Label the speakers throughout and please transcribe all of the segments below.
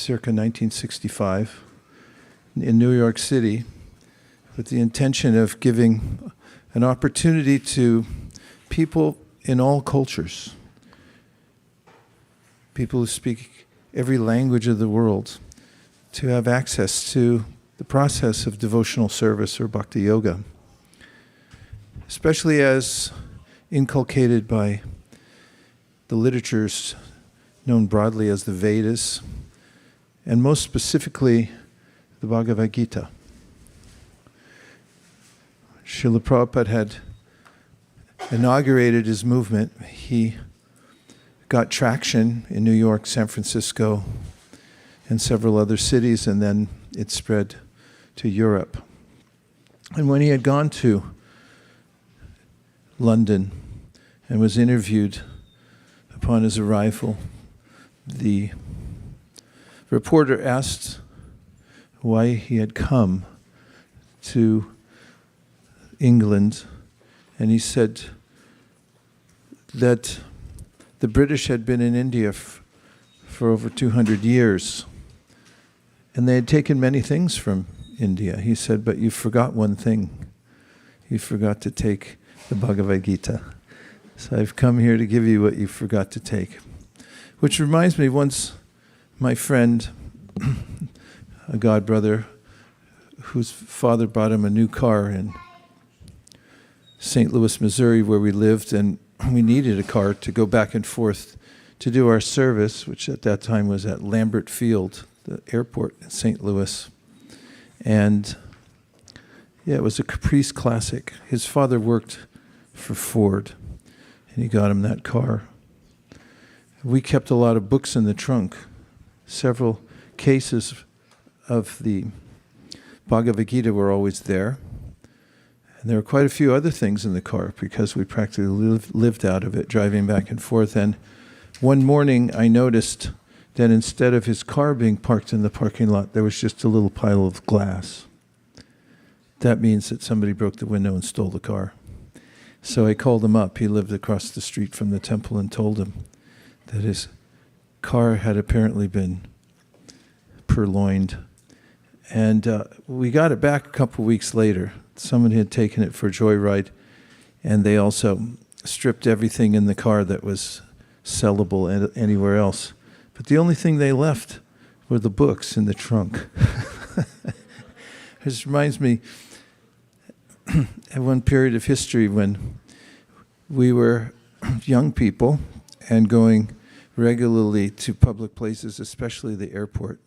Speaker 1: circa 1965 in New York City with the intention of giving an opportunity to people in all cultures, people who speak every language of the world, to have access to the process of devotional service or bhakti yoga, especially as inculcated by the literatures known broadly as the Vedas, and most specifically the Bhagavad Gita. Srila Prabhupada had inaugurated his movement. He got traction in New York, San Francisco, and several other cities, and then it spread to Europe. And when he had gone to London and was interviewed upon his arrival, the reporter asked why he had come to England, and he said that the British had been in India for over 200 years, and they had taken many things from India. He said, but you forgot one thing. You forgot to take the Bhagavad Gita. So I've come here to give you what you forgot to take. Which reminds me, once my friend, a god brother, whose father bought him a new car in St. Louis, Missouri, where we lived, and we needed a car to go back and forth to do our service, which at that time was at Lambert Field, the airport in St. Louis. And yeah, it was a Caprice Classic. His father worked for Ford, and he got him that car. We kept a lot of books in the trunk. Several cases of the Bhagavad Gita were always there. And there were quite a few other things in the car because we practically lived out of it, driving back and forth. And one morning I noticed that instead of his car being parked in the parking lot, there was just a little pile of glass. That means that somebody broke the window and stole the car. So I called him up. He lived across the street from the temple, and told him that his car had apparently been purloined. And we got it back a couple weeks later. Someone had taken it for a joyride, and they also stripped everything in the car that was sellable anywhere else. But the only thing they left were the books in the trunk. This reminds me of one period of history when we were young people and going regularly to public places, especially the airport.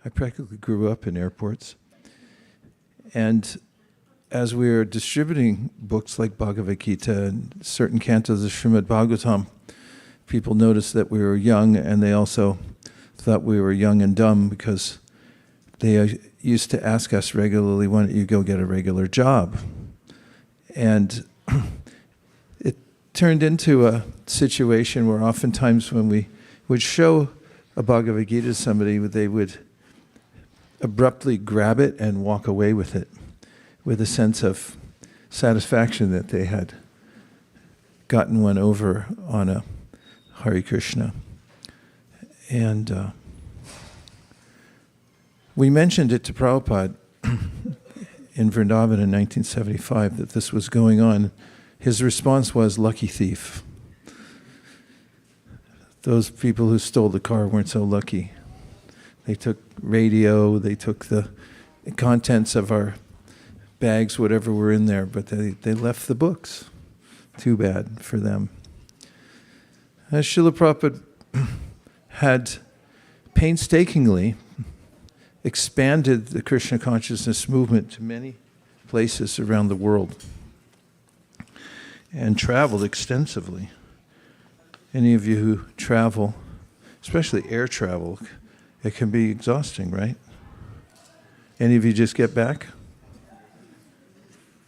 Speaker 1: I practically grew up in airports. And as we were distributing books like Bhagavad Gita and certain cantos of Srimad Bhagavatam, people noticed that we were young, and they also thought we were young and dumb because they used to ask us regularly, why don't you go get a regular job? And it turned into a situation where oftentimes when we would show a Bhagavad Gita to somebody, they would abruptly grab it and walk away with it with a sense of satisfaction that they had gotten one over on a Hare Krishna. And we mentioned it to Prabhupada in Vrindavan in 1975 that this was going on. His response was, lucky thief. Those people who stole the car weren't so lucky. They took radio, they took the contents of our bags, whatever were in there, but they left the books. Too bad for them. As Srila Prabhupada had painstakingly expanded the Krishna consciousness movement to many places around the world and traveled extensively. Any of you who travel, especially air travel, it can be exhausting, right? Any of you just get back?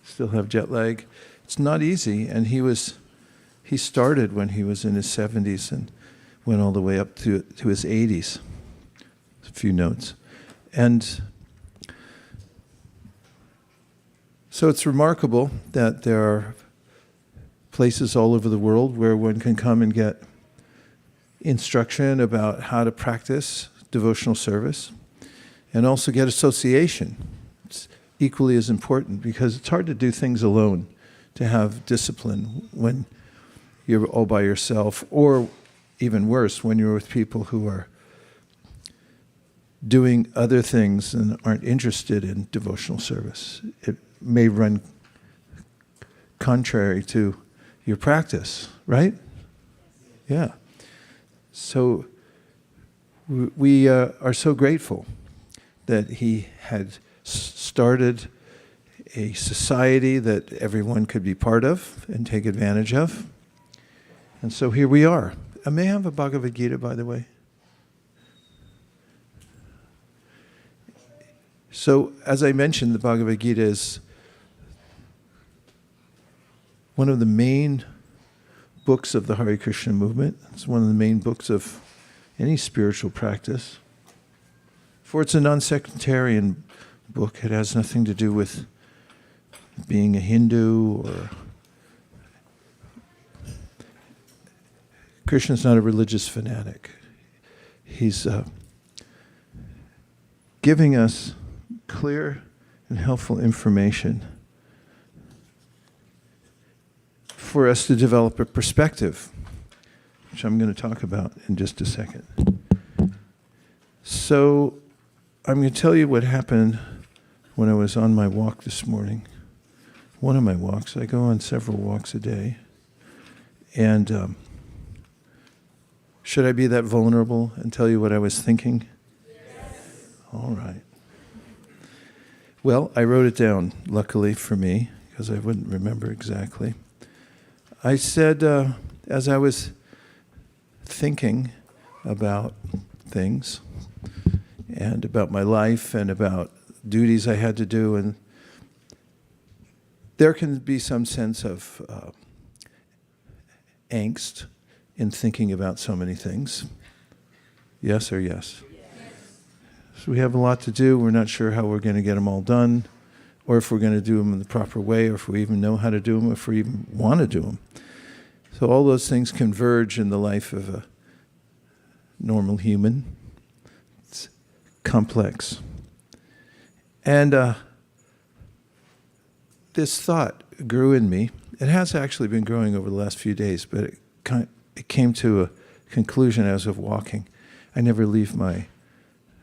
Speaker 1: Still have jet lag? It's not easy, and he started when he was in his 70s and went all the way up to his 80s. A few notes. And so it's remarkable that there are places all over the world where one can come and get instruction about how to practice devotional service, and also get association. It's equally as important because it's hard to do things alone, to have discipline when you're all by yourself, or even worse, when you're with people who are doing other things and aren't interested in devotional service. It may run contrary to your practice, right? Yeah. So we are so grateful that he had started a society that everyone could be part of and take advantage of. And so here we are. May I have a Bhagavad Gita, by the way? So, as I mentioned, the Bhagavad Gita is one of the main books of the Hare Krishna movement. It's one of the main books of any spiritual practice. For it's a non-sectarian book. It has nothing to do with being a Hindu or... Krishna's not a religious fanatic. He's giving us clear and helpful information for us to develop a perspective, which I'm going to talk about in just a second. So I'm going to tell you what happened when I was on my walk this morning. One of my walks. I go on several walks a day. And should I be that vulnerable and tell you what I was thinking? Yes. All right. Well, I wrote it down, luckily for me, because I wouldn't remember exactly. I said, as I was thinking about things and about my life and about duties I had to do, and there can be some sense of angst in thinking about so many things. Yes or yes? Yes. So we have a lot to do. We're not sure how we're going to get them all done, or if we're going to do them in the proper way, or if we even know how to do them, or if we even want to do them. So all those things converge in the life of a normal human. It's complex. And this thought grew in me. It has actually been growing over the last few days, but it came to a conclusion as of walking. I never leave my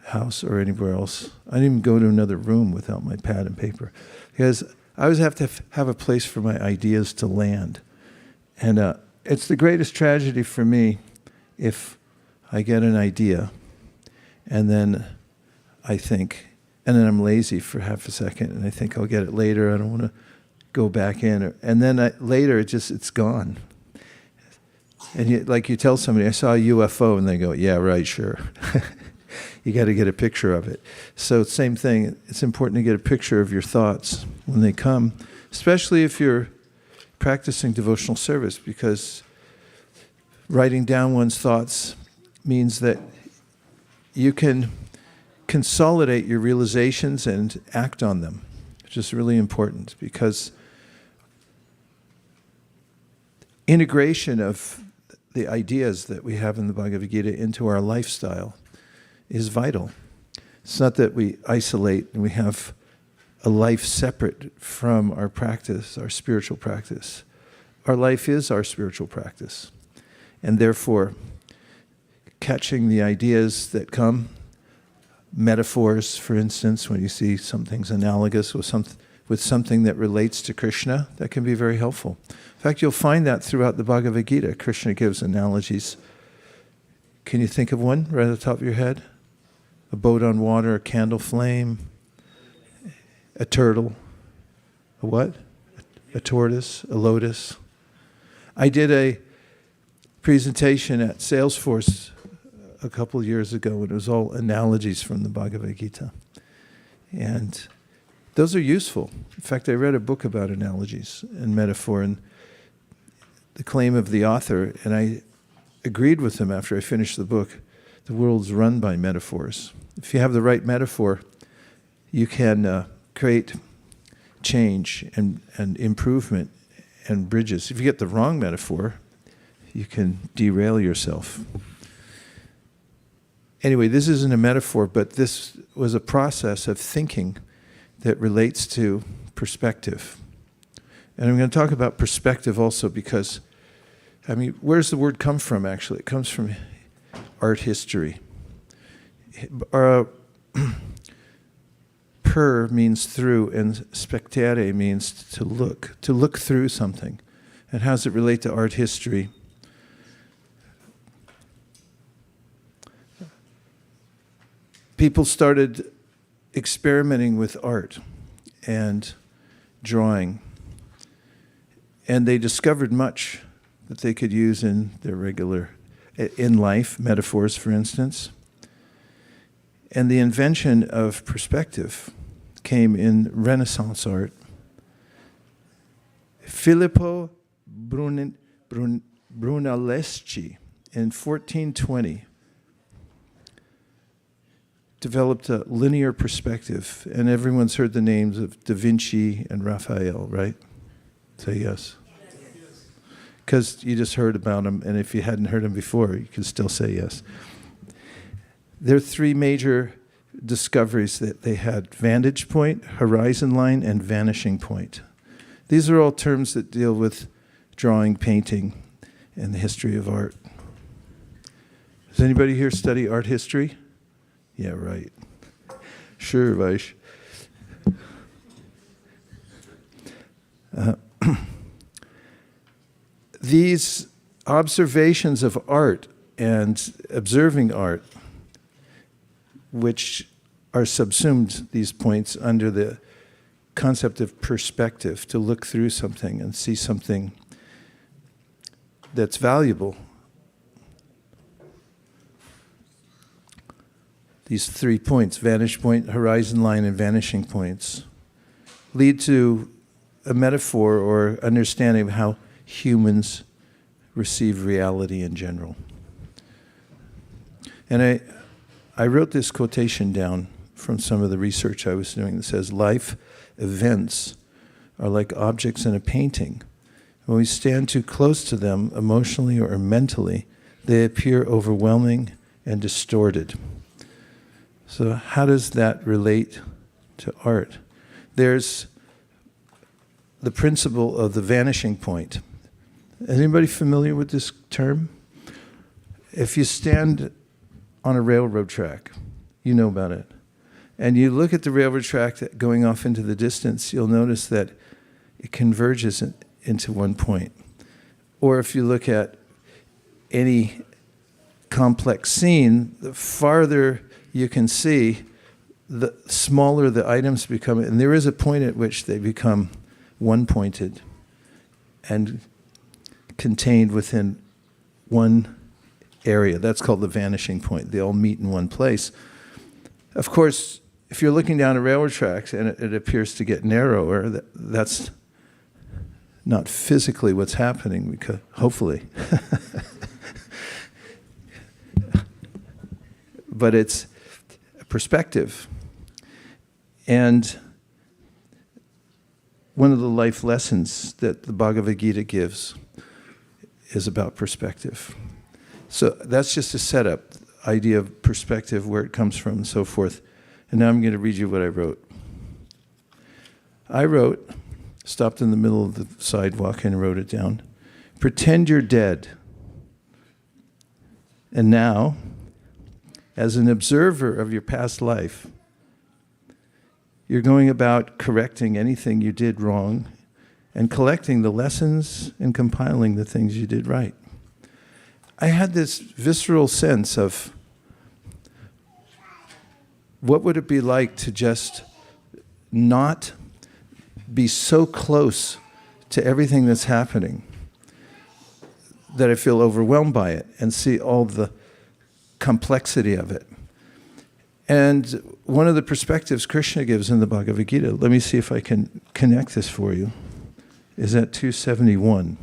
Speaker 1: house or anywhere else. I didn't even go to another room without my pad and paper, because I always have to have a place for my ideas to land. And it's the greatest tragedy for me if I get an idea and then I think, and then I'm lazy for half a second and I think I'll get it later. I don't want to go back in. And then later it's gone. And you tell somebody, I saw a UFO, and they go, yeah, right, sure. You got to get a picture of it. So same thing, it's important to get a picture of your thoughts when they come, especially if you're practicing devotional service, because writing down one's thoughts means that you can consolidate your realizations and act on them, which is really important, because integration of the ideas that we have in the Bhagavad Gita into our lifestyle is vital. It's not that we isolate and we have a life separate from our practice, our spiritual practice. Our life is our spiritual practice. And therefore, catching the ideas that come, metaphors, for instance, when you see something's analogous with something that relates to Krishna, that can be very helpful. In fact, you'll find that throughout the Bhagavad Gita. Krishna gives analogies. Can you think of one right at the top of your head? A boat on water, a candle flame, a turtle, a what? A tortoise, a lotus. I did a presentation at Salesforce a couple of years ago, and it was all analogies from the Bhagavad Gita. And those are useful. In fact, I read a book about analogies and metaphor, and the claim of the author, and I agreed with him after I finished the book, the world's run by metaphors. If you have the right metaphor, you can create change and improvement and bridges. If you get the wrong metaphor, you can derail yourself. Anyway, this isn't a metaphor, but this was a process of thinking that relates to perspective. And I'm going to talk about perspective also because, I mean, where's the word come from, actually? It comes from art history. Per means through, and spectere means to look through something. And how does it relate to art history? People started experimenting with art and drawing, and they discovered much that they could use in their in life, metaphors, for instance. And the invention of perspective came in Renaissance art. Filippo Brunelleschi in 1420 developed a linear perspective, and everyone's heard the names of Da Vinci and Raphael, right? Say yes. Because you just heard about them, and if you hadn't heard them before, you can still say yes. There are three major discoveries that they had: vantage point, horizon line, and vanishing point. These are all terms that deal with drawing, painting, and the history of art. Does anybody here study art history? Yeah, right. Sure, Vaish. These observations of art and observing art, which are subsumed, these points, under the concept of perspective, to look through something and see something that's valuable. These 3 points, vantage point, horizon line, and vanishing points, lead to a metaphor or understanding of how humans receive reality in general. And I wrote this quotation down from some of the research I was doing that says, life events are like objects in a painting. When we stand too close to them, emotionally or mentally, they appear overwhelming and distorted. So how does that relate to art? There's the principle of the vanishing point. Is anybody familiar with this term? If you stand on a railroad track, you know about it, and you look at the railroad track going off into the distance, you'll notice that it converges into one point. Or if you look at any complex scene, the farther you can see, the smaller the items become, and there is a point at which they become one-pointed and contained within one area. That's called the vanishing point. They all meet in one place. Of course, if you're looking down a railroad tracks and it appears to get narrower, that's not physically what's happening, because hopefully. But it's a perspective. And one of the life lessons that the Bhagavad Gita gives is about perspective. So that's just a setup, idea of perspective, where it comes from, and so forth. And now I'm going to read you what I wrote. I stopped in the middle of the sidewalk and wrote it down. Pretend you're dead. And now, as an observer of your past life, you're going about correcting anything you did wrong and collecting the lessons and compiling the things you did right. I had this visceral sense of what would it be like to just not be so close to everything that's happening that I feel overwhelmed by it and see all the complexity of it. And one of the perspectives Krishna gives in the Bhagavad Gita, let me see if I can connect this for you, is at 271.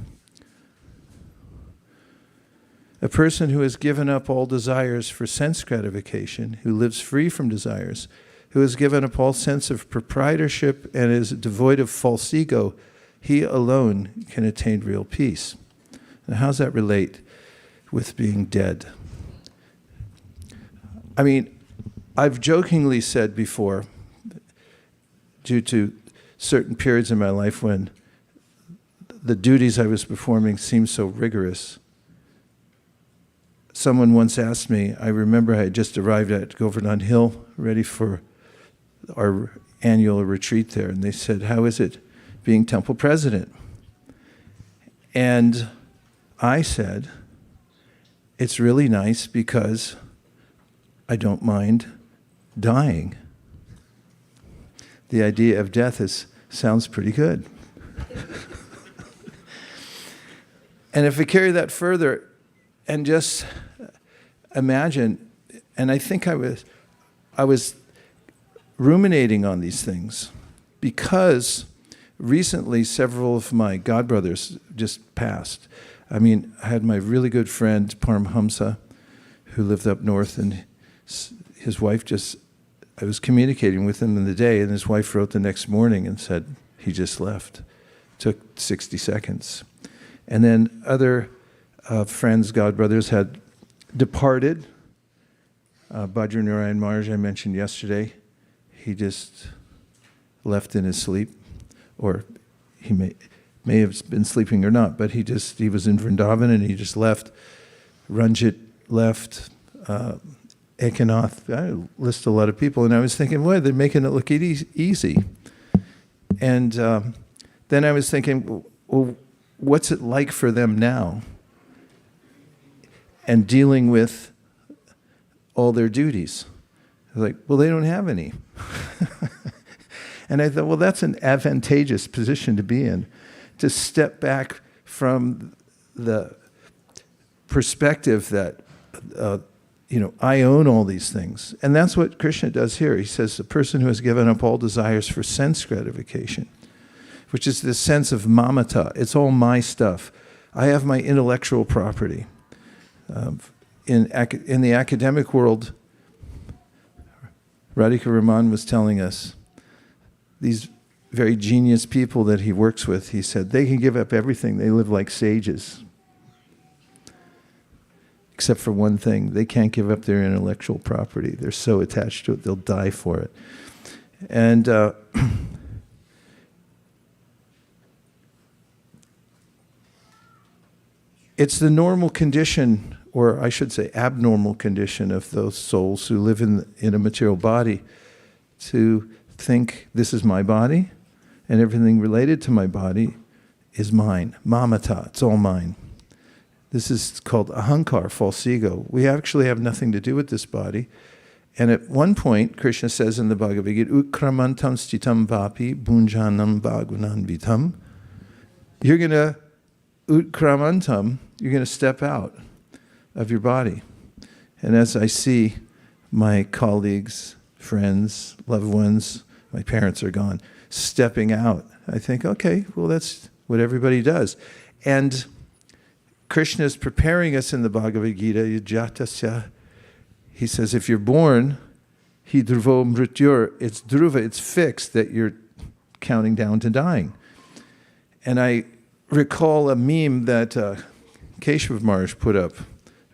Speaker 1: A person who has given up all desires for sense gratification, who lives free from desires, who has given up all sense of proprietorship and is devoid of false ego, he alone can attain real peace. Now, how does that relate with being dead? I mean, I've jokingly said before, due to certain periods in my life when the duties I was performing seemed so rigorous. Someone once asked me, I remember I had just arrived at Govardhan Hill, ready for our annual retreat there, and they said, how is it being temple president? And I said, it's really nice because I don't mind dying. The idea of death sounds pretty good. And if we carry that further and just imagine, and I think I was ruminating on these things because recently several of my godbrothers just passed. I mean, I had my really good friend Paramhamsa, who lived up north, and his wife I was communicating with him in the day, and his wife wrote the next morning and said, he just left. Took 60 seconds. And then other friends, godbrothers, had departed. Bhadra Narayan Maharaj, I mentioned yesterday, he just left in his sleep, or he may have been sleeping or not, but he was in Vrindavan and he just left. Ranjit left. Ekanath, I list a lot of people, and I was thinking, boy, they're making it look easy. And then I was thinking, well, what's it like for them now? And dealing with all their duties. I was like, well, they don't have any. And I thought, well, that's an advantageous position to be in, to step back from the perspective that I own all these things. And that's what Krishna does here. He says, the person who has given up all desires for sense gratification, which is this sense of mamata. It's all my stuff. I have my intellectual property. In the academic world, Radhika Raman was telling us, these very genius people that he works with, he said, they can give up everything. They live like sages. Except for one thing, they can't give up their intellectual property. They're so attached to it, they'll die for it. And it's the normal condition, or I should say abnormal condition, of those souls who live in a material body to think, this is my body, and everything related to my body is mine. Mamata, it's all mine. This is called ahankar, false ego. We actually have nothing to do with this body. And at one point, Krishna says in the Bhagavad Gita, Utkramantam stitam vapi bhunjanam bhagunanvitam. You're going to, utkramantam, you're going to step out of your body. And as I see my colleagues, friends, loved ones, my parents are gone, stepping out, I think, okay, well, that's what everybody does. And Krishna is preparing us in the Bhagavad Gita, Yajatasya. He says, if you're born, hi dhruvo mrityur, it's dhruva, it's fixed that you're counting down to dying. And I recall a meme that Keshav Maharaj put up,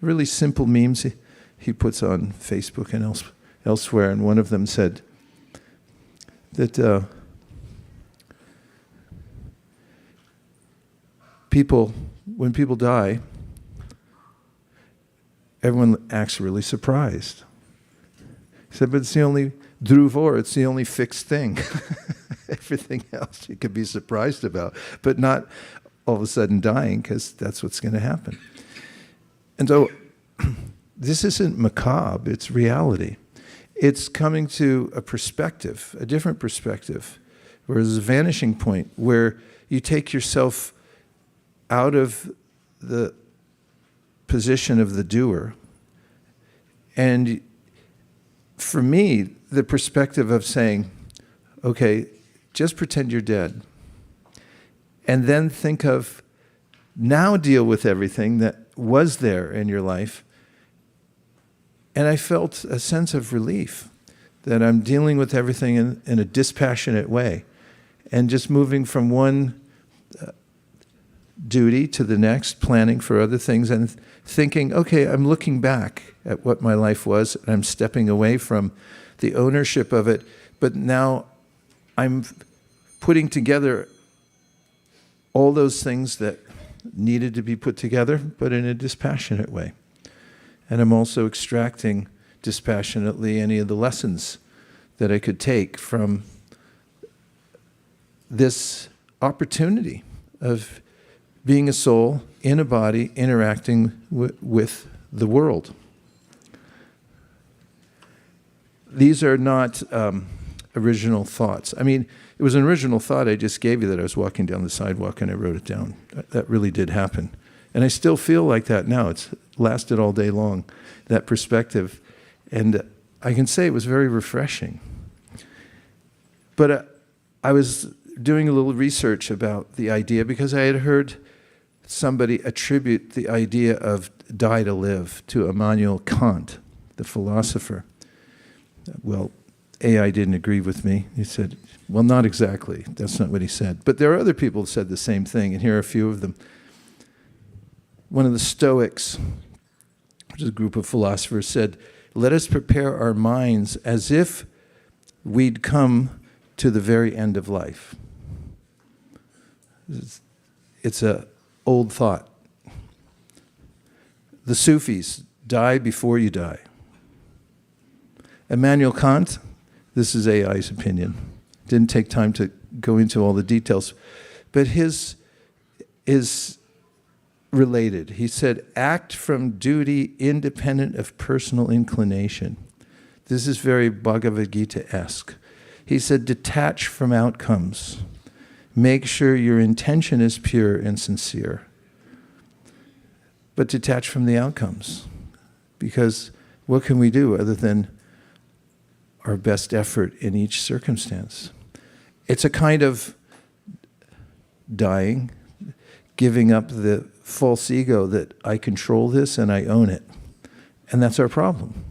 Speaker 1: really simple memes he puts on Facebook and elsewhere, and one of them said that when people die, everyone acts really surprised. He said, but it's the only dhruvor, it's the only fixed thing. Everything else you could be surprised about, but not all of a sudden dying, because that's what's going to happen. And so this isn't macabre, it's reality. It's coming to a perspective, a different perspective, where there's a vanishing point where you take yourself out of the position of the doer. And for me, the perspective of saying, okay, just pretend you're dead. And then think of, now deal with everything that was there in your life. And I felt a sense of relief that I'm dealing with everything in a dispassionate way, and just moving from one duty to the next, planning for other things, and thinking, okay, I'm looking back at what my life was, and I'm stepping away from the ownership of it, but now I'm putting together all those things that needed to be put together, but in a dispassionate way. And I'm also extracting dispassionately any of the lessons that I could take from this opportunity of being a soul in a body interacting with the world. These are not original thoughts. I mean, it was an original thought I just gave you that I was walking down the sidewalk and I wrote it down. That really did happen. And I still feel like that now. It's lasted all day long, that perspective. And I can say it was very refreshing. But I was doing a little research about the idea because I had heard somebody attribute the idea of die to live to Immanuel Kant, the philosopher. Well, AI didn't agree with me. He said, well, not exactly. That's not what he said. But there are other people who said the same thing, and here are a few of them. One of the Stoics, which is a group of philosophers, said, let us prepare our minds as if we'd come to the very end of life. It's an old thought. The Sufis, die before you die. Immanuel Kant, this is AI's opinion. Didn't take time to go into all the details, but his is related. He said, act from duty independent of personal inclination. This is very Bhagavad Gita-esque. He said, detach from outcomes. Make sure your intention is pure and sincere. But detach from the outcomes. Because what can we do other than our best effort in each circumstance? It's a kind of dying, giving up the false ego that I control this and I own it. And that's our problem,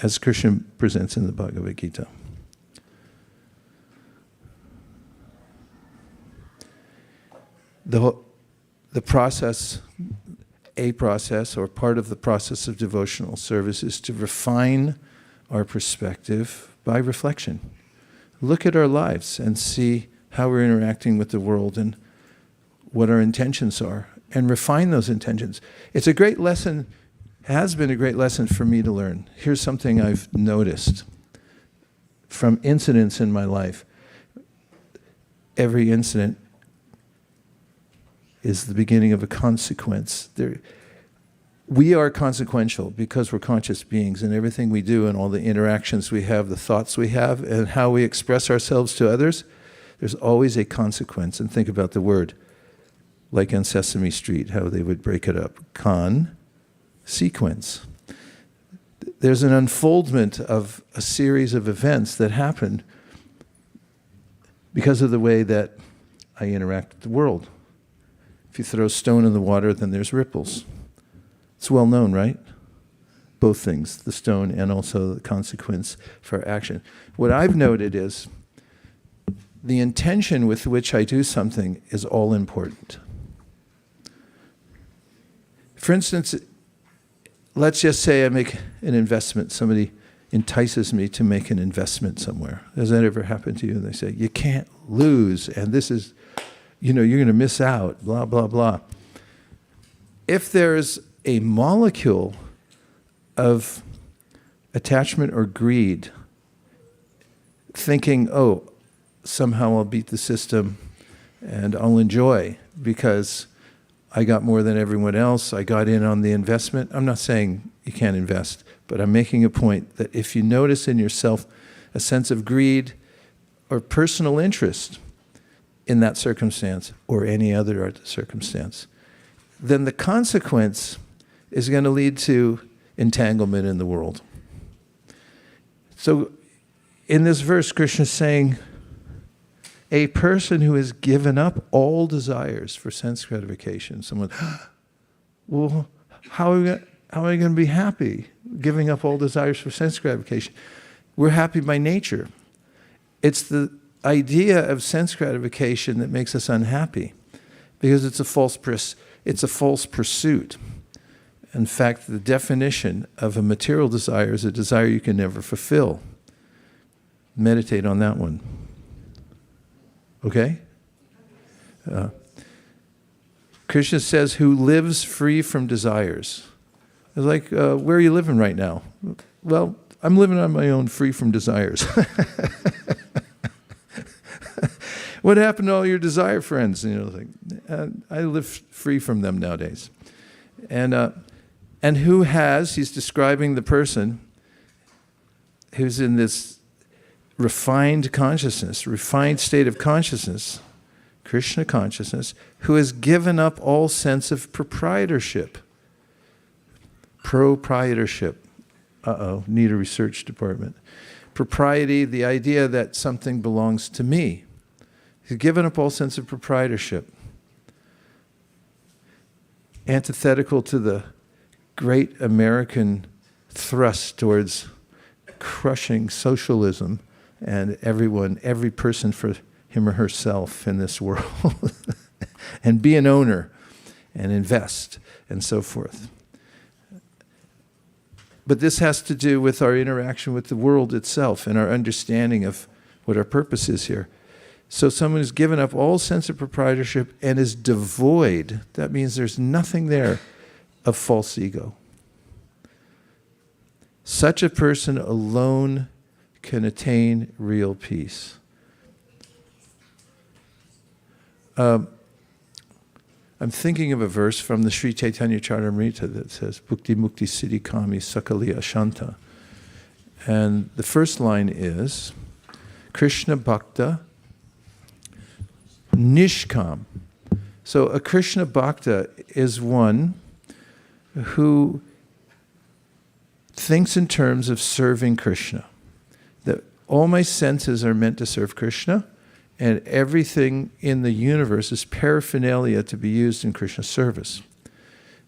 Speaker 1: as Krishna presents in the Bhagavad Gita. The process, a process or part of the process of devotional service is to refine our perspective by reflection. Look at our lives and see how we're interacting with the world and what our intentions are, and refine those intentions. It's a great lesson, has been a great lesson for me to learn. Here's something I've noticed from incidents in my life. Every incident is the beginning of a consequence. We are consequential because we're conscious beings, and everything we do and all the interactions we have, the thoughts we have, and how we express ourselves to others, there's always a consequence. And think about the word, like on Sesame Street, how they would break it up. Sequence. There's an unfoldment of a series of events that happen because of the way that I interact with the world. If you throw a stone in the water, then there's ripples. It's well known, right? Both things, the stone and also the consequence for action. What I've noted is the intention with which I do something is all important. For instance, let's just say I make an investment. Somebody entices me to make an investment somewhere. Has that ever happened to you? And they say, you can't lose, and this is, you're going to miss out, blah, blah, blah. If there's a molecule of attachment or greed, thinking, oh, somehow I'll beat the system and I'll enjoy because I got more than everyone else, I got in on the investment. I'm not saying you can't invest, but I'm making a point that if you notice in yourself a sense of greed or personal interest in that circumstance or any other circumstance, then the consequence is going to lead to entanglement in the world. So in this verse, Krishna is saying, a person who has given up all desires for sense gratification, someone, well, how are we going to be happy giving up all desires for sense gratification? We're happy by nature. It's the idea of sense gratification that makes us unhappy. because it's a false pursuit. In fact, the definition of a material desire is a desire you can never fulfill. Meditate on that one. Okay? Krishna says, who lives free from desires. It's like, where are you living right now? Well, I'm living on my own, free from desires. What happened to all your desire friends? I live free from them nowadays. And who has, he's describing the person who's in this refined consciousness, refined state of consciousness, Krishna consciousness, who has given up all sense of proprietorship. Proprietorship. Need a research department. Propriety, the idea that something belongs to me. He's given up all sense of proprietorship. Antithetical to the great American thrust towards crushing socialism and every person for him or herself in this world. And be an owner and invest and so forth. But this has to do with our interaction with the world itself and our understanding of what our purpose is here. So someone who's given up all sense of proprietorship and is devoid, that means there's nothing there of false ego. Such a person alone can attain real peace. I'm thinking of a verse from the Sri Chaitanya Charitamrita that says, Bhukti Mukti Siddhi Kami Sakali Ashanta. And the first line is, Krishna Bhakta Nishkam. So a Krishna Bhakta is one who thinks in terms of serving Krishna. That all my senses are meant to serve Krishna, and everything in the universe is paraphernalia to be used in Krishna's service.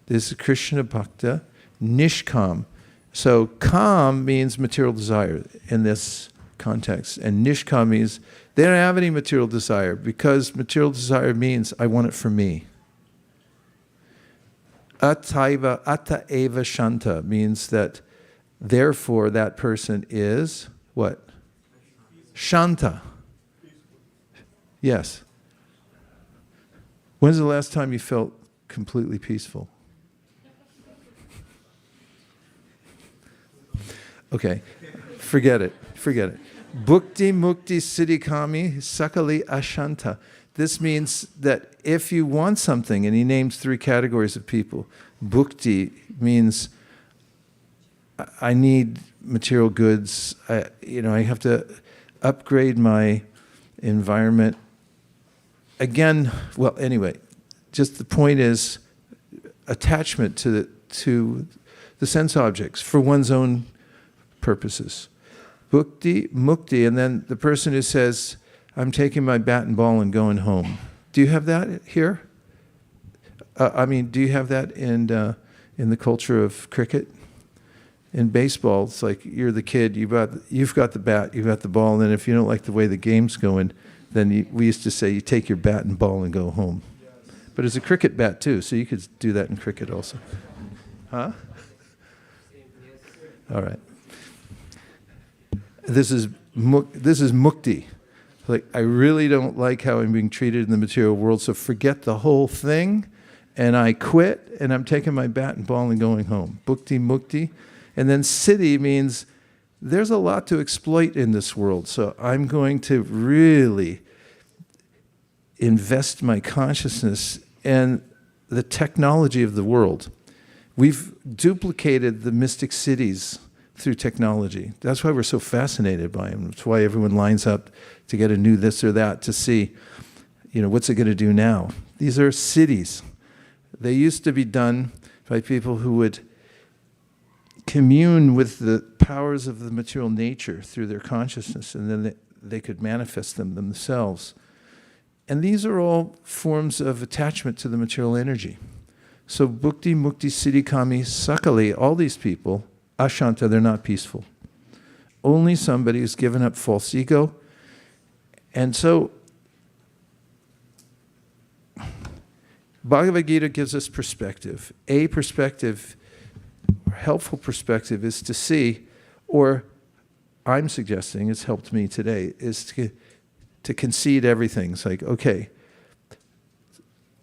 Speaker 1: This is Krishna Bhakta Nishkam. So kam means material desire in this context, and Nishkam means they don't have any material desire, because material desire means I want it for me. Atta eva shanta means that therefore that person is what? Shanta. Yes. When's the last time you felt completely peaceful? Okay, forget it. Bhukti mukti siddhi kami sakali ashanta. This means that if you want something, and he names 3 categories of people. Bhukti means I need material goods. I have to upgrade my environment. Again, well, anyway, just the point is attachment to the sense objects for one's own purposes. Bhukti, mukti, and then the person who says, I'm taking my bat and ball and going home. Do you have that here? Do you have that in the culture of cricket? In baseball, it's like you're the kid, you've got the bat, you've got the ball, and then if you don't like the way the game's going, then we used to say you take your bat and ball and go home. But it's a cricket bat too, so you could do that in cricket also. Huh? All right. This is mukti. Like, I really don't like how I'm being treated in the material world, so forget the whole thing, and I quit, and I'm taking my bat and ball and going home. Bhukti mukti. And then siddhi means there's a lot to exploit in this world, so I'm going to really invest my consciousness in the technology of the world. We've duplicated the mystic cities through technology. That's why we're so fascinated by them. That's why everyone lines up to get a new this or that to see, what's it going to do now? These are cities. They used to be done by people who would commune with the powers of the material nature through their consciousness, and then they could manifest them themselves. And these are all forms of attachment to the material energy. So bhukti, mukti, siddhi, kami, sakali, all these people, ashanta, they're not peaceful. Only somebody who's given up false ego. And so Bhagavad Gita gives us perspective. A perspective, or helpful perspective, is to see, or I'm suggesting, it's helped me today, is to concede everything. It's like, okay,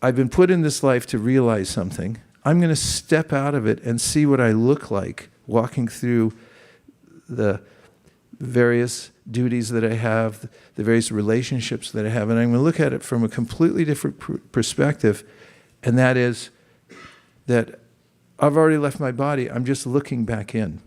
Speaker 1: I've been put in this life to realize something. I'm going to step out of it and see what I look like walking through the various duties that I have, the various relationships that I have, and I'm going to look at it from a completely different perspective, and that is that I've already left my body. I'm just looking back in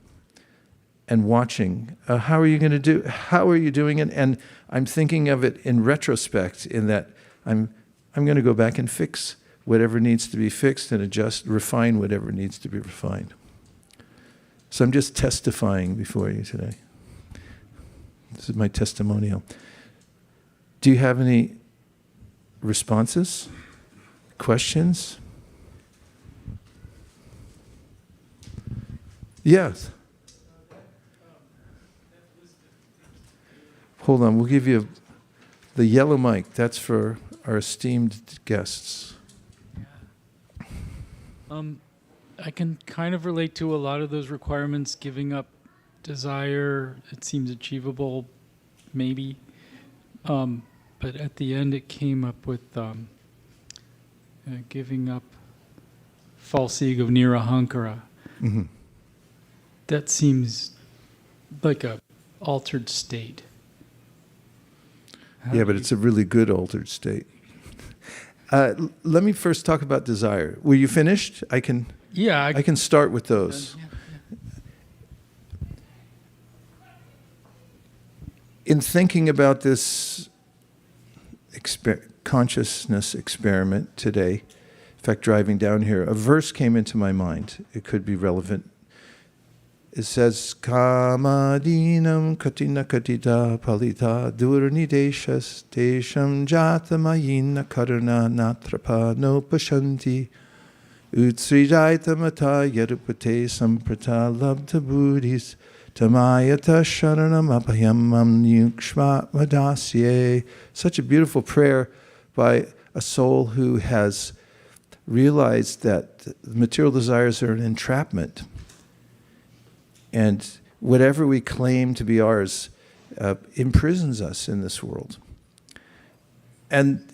Speaker 1: and watching. How are you going to do? How are you doing it? And I'm thinking of it in retrospect, in that I'm going to go back and fix whatever needs to be fixed and adjust, refine whatever needs to be refined. So I'm just testifying before you today. This is my testimonial. Do you have any responses? Questions? Yes. Hold on, we'll give you the yellow mic. That's for our esteemed guests.
Speaker 2: I can kind of relate to a lot of those requirements. Giving up desire, it seems achievable, maybe. But at the end it came up with giving up false ego, nirahankara.
Speaker 1: Mm-hmm.
Speaker 2: That seems like a altered state.
Speaker 1: Yeah, but it's a really good altered state. Let me first talk about desire. Were you finished? I can start with those. In thinking about this consciousness experiment today, in fact, driving down here, a verse came into my mind. It could be relevant. It says, Kamadinam katina katita palita durnideshas desham jatamayina karuna natrapa no pashanti utsrijaita mata yarupate samprata labdha buddhis tamayata sharanam apayamam yukshma madasye. Such a beautiful prayer by a soul who has realized that material desires are an entrapment. And whatever we claim to be ours imprisons us in this world. And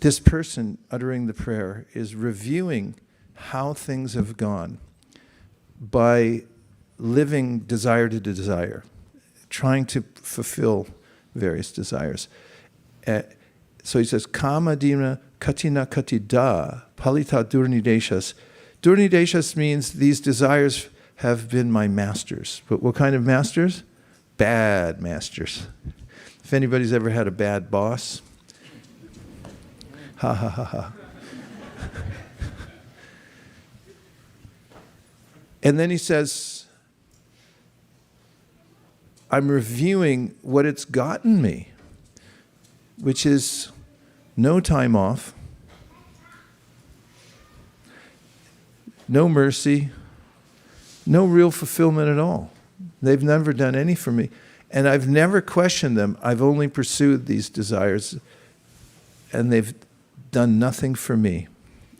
Speaker 1: this person uttering the prayer is reviewing how things have gone by living desire to desire, trying to fulfill various desires. So he says, Kama dina katina katida palita durnideshas. Durnideshas means these desires have been my masters. But what kind of masters? Bad masters. If anybody's ever had a bad boss, ha ha ha ha. And then he says, I'm reviewing what it's gotten me, which is no time off, no mercy, no real fulfillment at all. They've never done any for me. And I've never questioned them. I've only pursued these desires, and they've done nothing for me.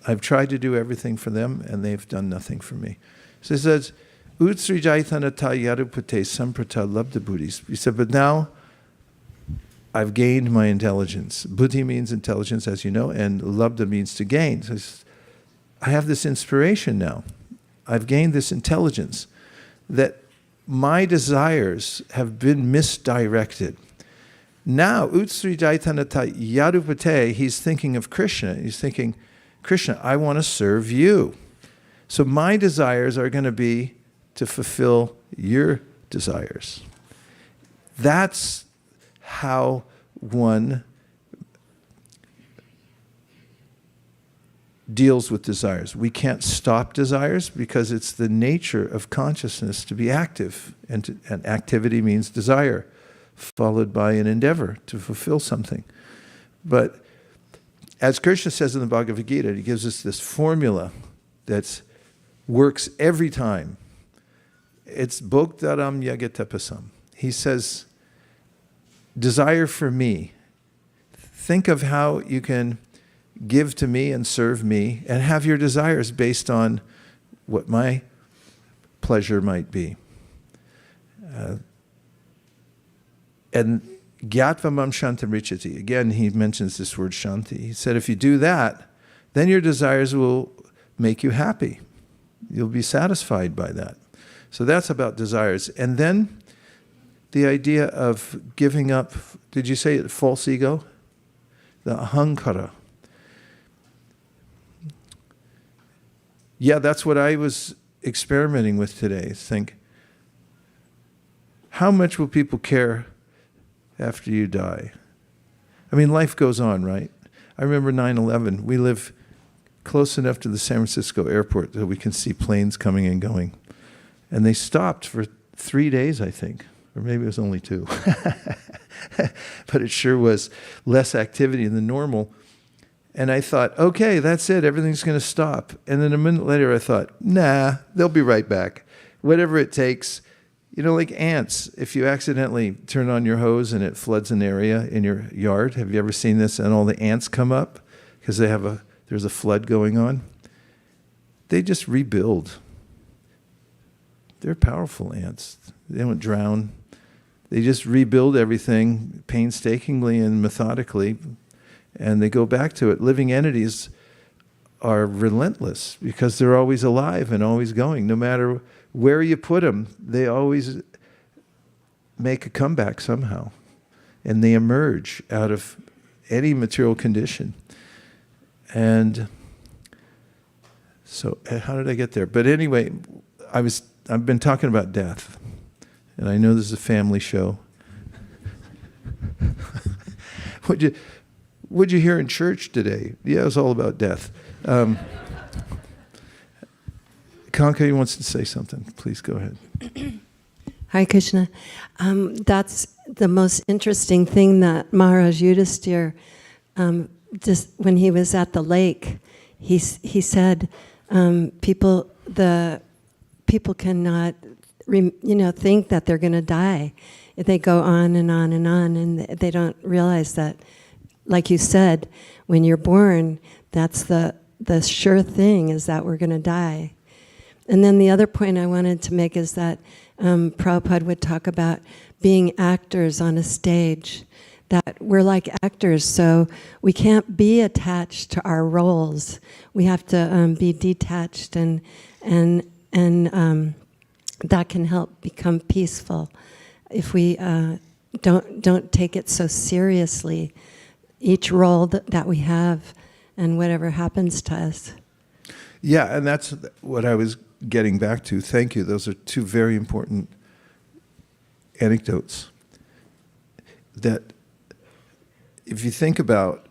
Speaker 1: I've tried to do everything for them, and they've done nothing for me. So he says, Utsri Jaitanata Yarupate Samprata Labdha Buddhis. He said, but now I've gained my intelligence. Buddhi means intelligence, as you know, and Labdha means to gain. So I have this inspiration now. I've gained this intelligence that my desires have been misdirected. Now, Utsri Jaitanata Yarupate, he's thinking of Krishna. He's thinking, Krishna, I want to serve you. So my desires are going to be to fulfill your desires. That's how one deals with desires. We can't stop desires because it's the nature of consciousness to be active. And activity means desire, followed by an endeavor to fulfill something. But as Krishna says in the Bhagavad Gita, he gives us this formula that works every time. It's bhoktaram yagatapasam. He says, desire for me. Think of how you can give to me and serve me, and have your desires based on what my pleasure might be. And gyatva mam shantam richati. Again, he mentions this word shanti. He said, if you do that, then your desires will make you happy. You'll be satisfied by that. So that's about desires. And then the idea of giving up, did you say it, false ego? The ahankara. Yeah, that's what I was experimenting with today. Think, how much will people care after you die? I mean, life goes on, right? I remember 9/11. We live close enough to the San Francisco airport that we can see planes coming and going. And they stopped for 3 days, I think. Or maybe it was only 2. But it sure was less activity than normal. And I thought, okay, that's it. Everything's going to stop. And then a minute later, I thought, nah, they'll be right back. Whatever it takes. You know, like ants. If you accidentally turn on your hose and it floods an area in your yard, have you ever seen this? And all the ants come up because there's a flood going on. They just rebuild. They're powerful ants. They don't drown. They just rebuild everything painstakingly and methodically, and they go back to it. Living entities are relentless because they're always alive and always going. No matter where you put them, they always make a comeback somehow, and they emerge out of any material condition. And so, how did I get there? But anyway, I've been talking about death, and I know this is a family show. What'd you hear in church today? Yeah, it was all about death. Kanka wants to say something. Please go ahead.
Speaker 3: Hi, Krishna. That's the most interesting thing that Maharaj Yudhisthira, just when he was at the lake, he said, people cannot, think that they're going to die. They go on and on and on, and they don't realize that, like you said, when you're born, that's the sure thing is that we're going to die. And then the other point I wanted to make is that Prabhupada would talk about being actors on a stage, that we're like actors, so we can't be attached to our roles. We have to be detached, and that can help become peaceful if we don't take it so seriously, each role that we have and whatever happens to us.
Speaker 1: Yeah, and that's what I was getting back to. Thank you. Those are two very important anecdotes. That if you think about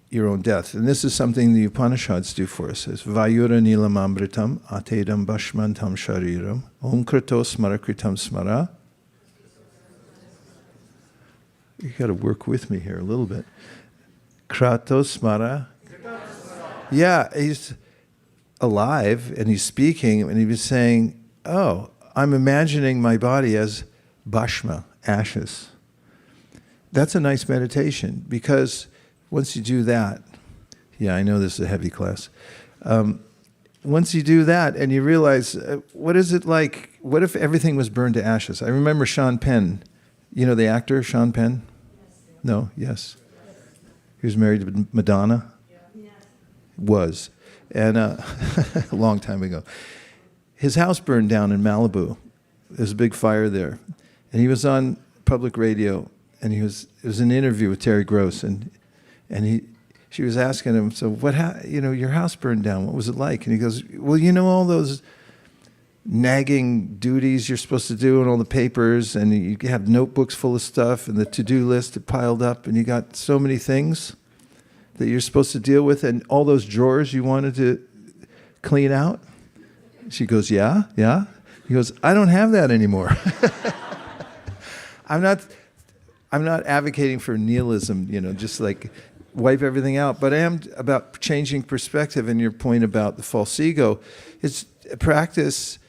Speaker 1: your own death, and this is something the Upanishads do for us, is Vayura nilam amritam atedam bashmantam shariram om krito smarakritam smara. You got to work with me here a little bit. Krato smara. Yeah, he's alive and he's speaking and he was saying, oh, I'm imagining my body as bhashma, ashes. That's a nice meditation because once you do that, yeah, I know this is a heavy class. Once you do that and you realize, what is it like? What if everything was burned to ashes? I remember Sean Penn, you know the actor Sean Penn? No, yes. He was married to Madonna? Was. And a long time ago. His house burned down in Malibu. There's a big fire there. And he was on public radio, and it was an interview with Terry Gross, and she was asking him, so your house burned down, what was it like? And he goes, well, all those nagging duties you're supposed to do and all the papers, and you have notebooks full of stuff, and the to-do list piled up, and you got so many things that you're supposed to deal with, and all those drawers you wanted to clean out? She goes, yeah. He goes, I don't have that anymore. I'm not advocating for nihilism, just like wipe everything out, but I am about changing perspective. And your point about the false ego is practice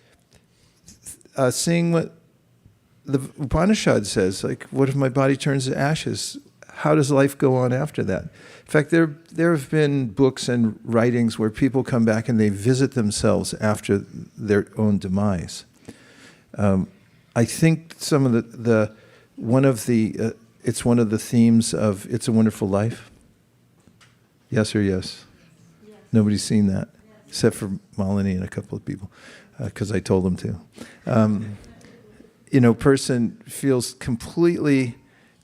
Speaker 1: seeing what the Upanishad says, like, what if my body turns to ashes? how does life go on after that? In fact, there have been books and writings where people come back and they visit themselves after their own demise. I think some of it's one of the themes of It's a Wonderful Life. Yes or yes? Yes. Nobody's seen that, except for Malini and a couple of people, because I told them to. Person feels completely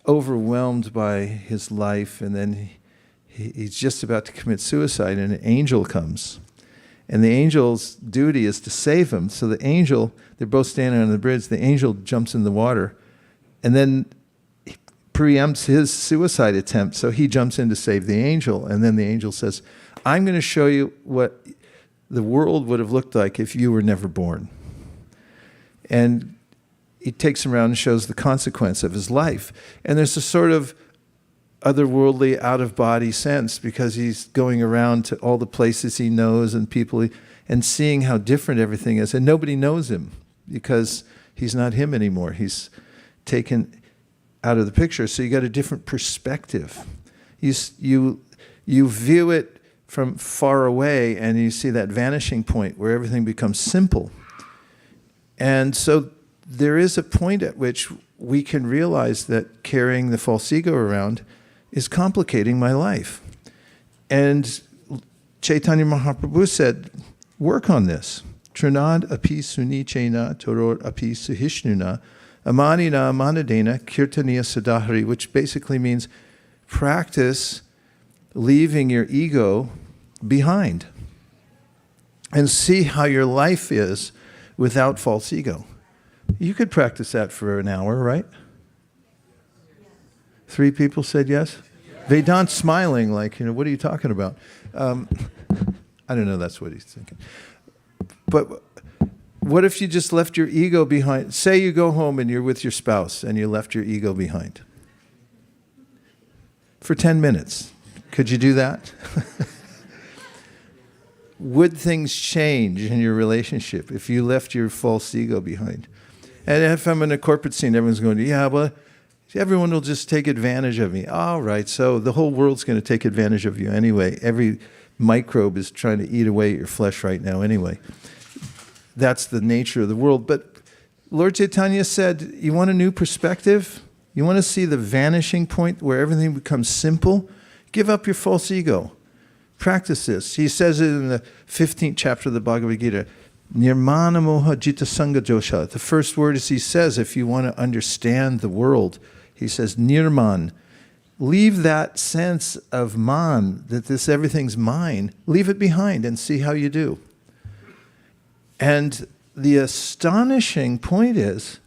Speaker 1: overwhelmed by his life, and then he's just about to commit suicide, and an angel comes. And the angel's duty is to save him. So the angel, they're both standing on the bridge, the angel jumps in the water, and then preempts his suicide attempt, so he jumps in to save the angel, and then the angel says, I'm going to show you what the world would have looked like if you were never born. And he takes him around and shows the consequence of his life. And there's a sort of otherworldly, out-of-body sense, because he's going around to all the places he knows and people, and seeing how different everything is. And nobody knows him, because he's not him anymore. He's taken out of the picture, so you got a different perspective. You view it from far away, and you see that vanishing point where everything becomes simple. And so there is a point at which we can realize that carrying the false ego around is complicating my life. And Chaitanya Mahaprabhu said, work on this. Trinad api suni chena toror api suhishnuna amanina manadena kirtaniya sadahari, which basically means practice leaving your ego behind and see how your life is without false ego. You could practice that for an hour, right? 3 people said yes? Vedant's smiling like, what are you talking about? I don't know, that's what he's thinking. But what if you just left your ego behind? Say you go home and you're with your spouse and you left your ego behind. For 10 minutes. Could you do that? Would things change in your relationship if you left your false ego behind? And if I'm in a corporate scene, everyone's going, yeah, well, everyone will just take advantage of me. All right, so the whole world's going to take advantage of you anyway. Every microbe is trying to eat away at your flesh right now anyway. That's the nature of the world. But Lord Chaitanya said, you want a new perspective? You want to see the vanishing point where everything becomes simple? Give up your false ego. Practice this. He says it in the 15th chapter of the Bhagavad Gita. Nirmana moha jita sangha josha. The first word is he says, if you want to understand the world, he says, nirman. Leave that sense of man, that this everything's mine. Leave it behind and see how you do. And the astonishing point is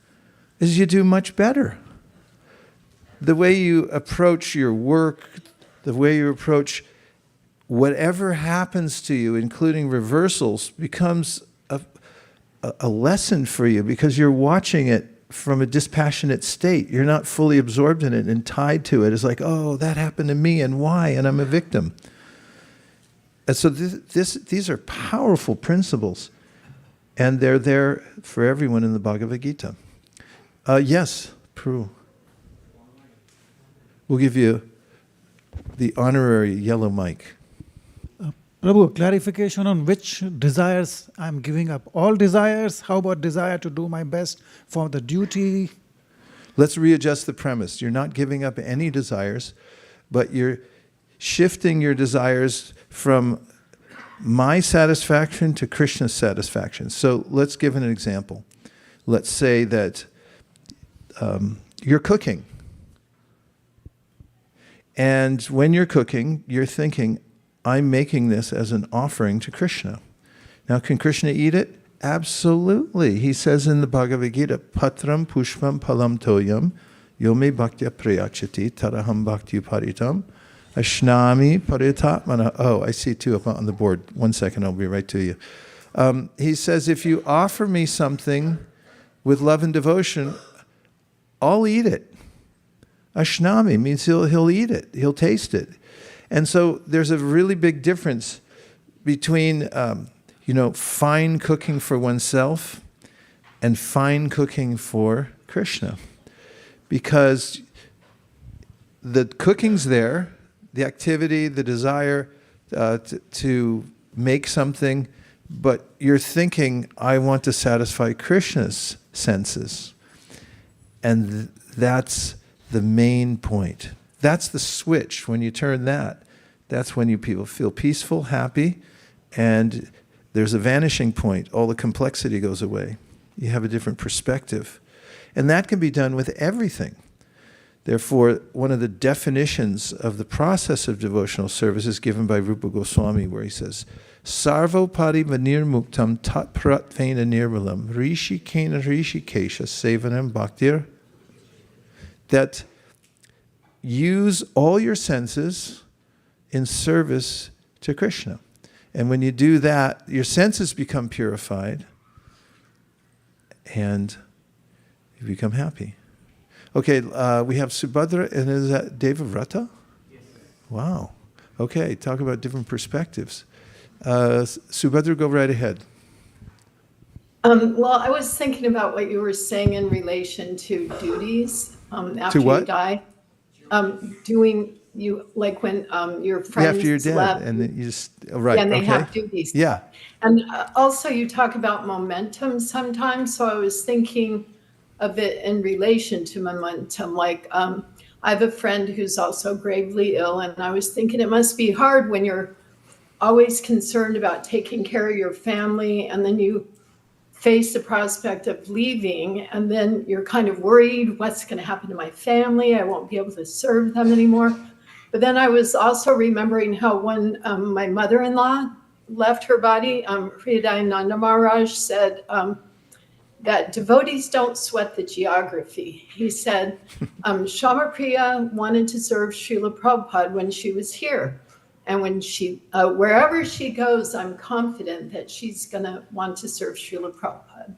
Speaker 1: you do much better. The way you approach your work, the way you approach whatever happens to you, including reversals, becomes a lesson for you, because you're watching it from a dispassionate state. You're not fully absorbed in it and tied to it. It's like, oh, that happened to me, and why? And I'm a victim. And so these are powerful principles, and they're there for everyone in the Bhagavad Gita. Yes, Prue. We'll give you the honorary yellow mic.
Speaker 4: Prabhu, clarification on which desires I'm giving up. All desires? How about desire to do my best for the duty?
Speaker 1: Let's readjust the premise. You're not giving up any desires, but you're shifting your desires from my satisfaction to Krishna's satisfaction. So let's give an example. Let's say that you're cooking. And when you're cooking, you're thinking, I'm making this as an offering to Krishna. Now, can Krishna eat it? Absolutely. He says in the Bhagavad Gita, Patram pushpam palam toyam yome bhaktya prayachati taraham bhakti paritam ashnami paritatmana. Oh, I see 2 up on the board. 1 second, I'll be right to you. He says, if you offer me something with love and devotion, I'll eat it. Ashnami means he'll eat it. He'll taste it. And so there's a really big difference between, fine cooking for oneself and fine cooking for Krishna. Because the cooking's there, the activity, the desire to make something, but you're thinking, I want to satisfy Krishna's senses. And that's the main point. That's the switch. When you turn that, that's when people feel peaceful, happy, and there's a vanishing point. All the complexity goes away. You have a different perspective. And that can be done with everything. Therefore, one of the definitions of the process of devotional service is given by Rupa Goswami, where he says, Sarvo parivanir muktam tat pratvena nirmalam rishikena rishikesha sevanam bhaktir. That use all your senses in service to Krishna. And when you do that, your senses become purified and you become happy. Okay, we have Subhadra, and is that Devavrata? Yes. Wow. Okay, talk about different perspectives. Subhadra, go right ahead.
Speaker 5: Well, I was thinking about what you were saying in relation to duties after
Speaker 1: To what?
Speaker 5: you die. Doing you like when your friends
Speaker 1: After you're dead,
Speaker 5: left,
Speaker 1: and then you just right.
Speaker 5: and they
Speaker 1: okay.
Speaker 5: have duties.
Speaker 1: Yeah.
Speaker 5: And also, you talk about momentum sometimes. So I was thinking of it in relation to momentum. Like I have a friend who's also gravely ill, and I was thinking it must be hard when you're always concerned about taking care of your family, and then you face the prospect of leaving, and then you're kind of worried, what's going to happen to my family? I won't be able to serve them anymore. But then I was also remembering how when my mother-in-law left her body, Hridayananda Maharaj said that devotees don't sweat the geography. He said, Shamapriya wanted to serve Srila Prabhupada when she was here. And when she, wherever she goes, I'm confident that she's going to want to serve Srila Prabhupada.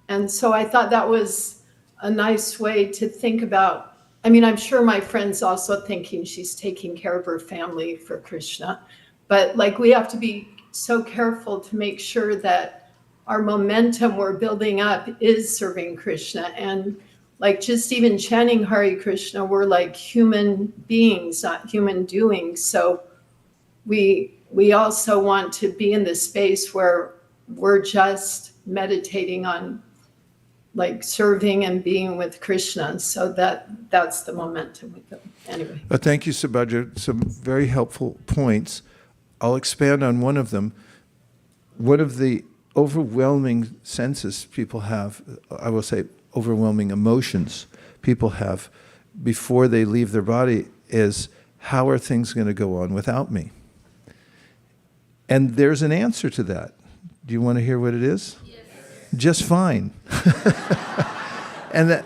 Speaker 5: And so I thought that was a nice way to think about. I mean, I'm sure my friend's also thinking she's taking care of her family for Krishna. But like, we have to be so careful to make sure that our momentum we're building up is serving Krishna. And like, just even chanting Hare Krishna, we're like human beings, not human doings. So we also want to be in this space where we're just meditating on like serving and being with Krishna. So that's the momentum with them. Anyway.
Speaker 1: Thank you, Subhadra. Some very helpful points. I'll expand on one of them. One of the overwhelming senses people have, I will say overwhelming emotions people have before they leave their body is, how are things going to go on without me? And there's an answer to that. Do you want to hear what it is? Yes. Just fine. And that,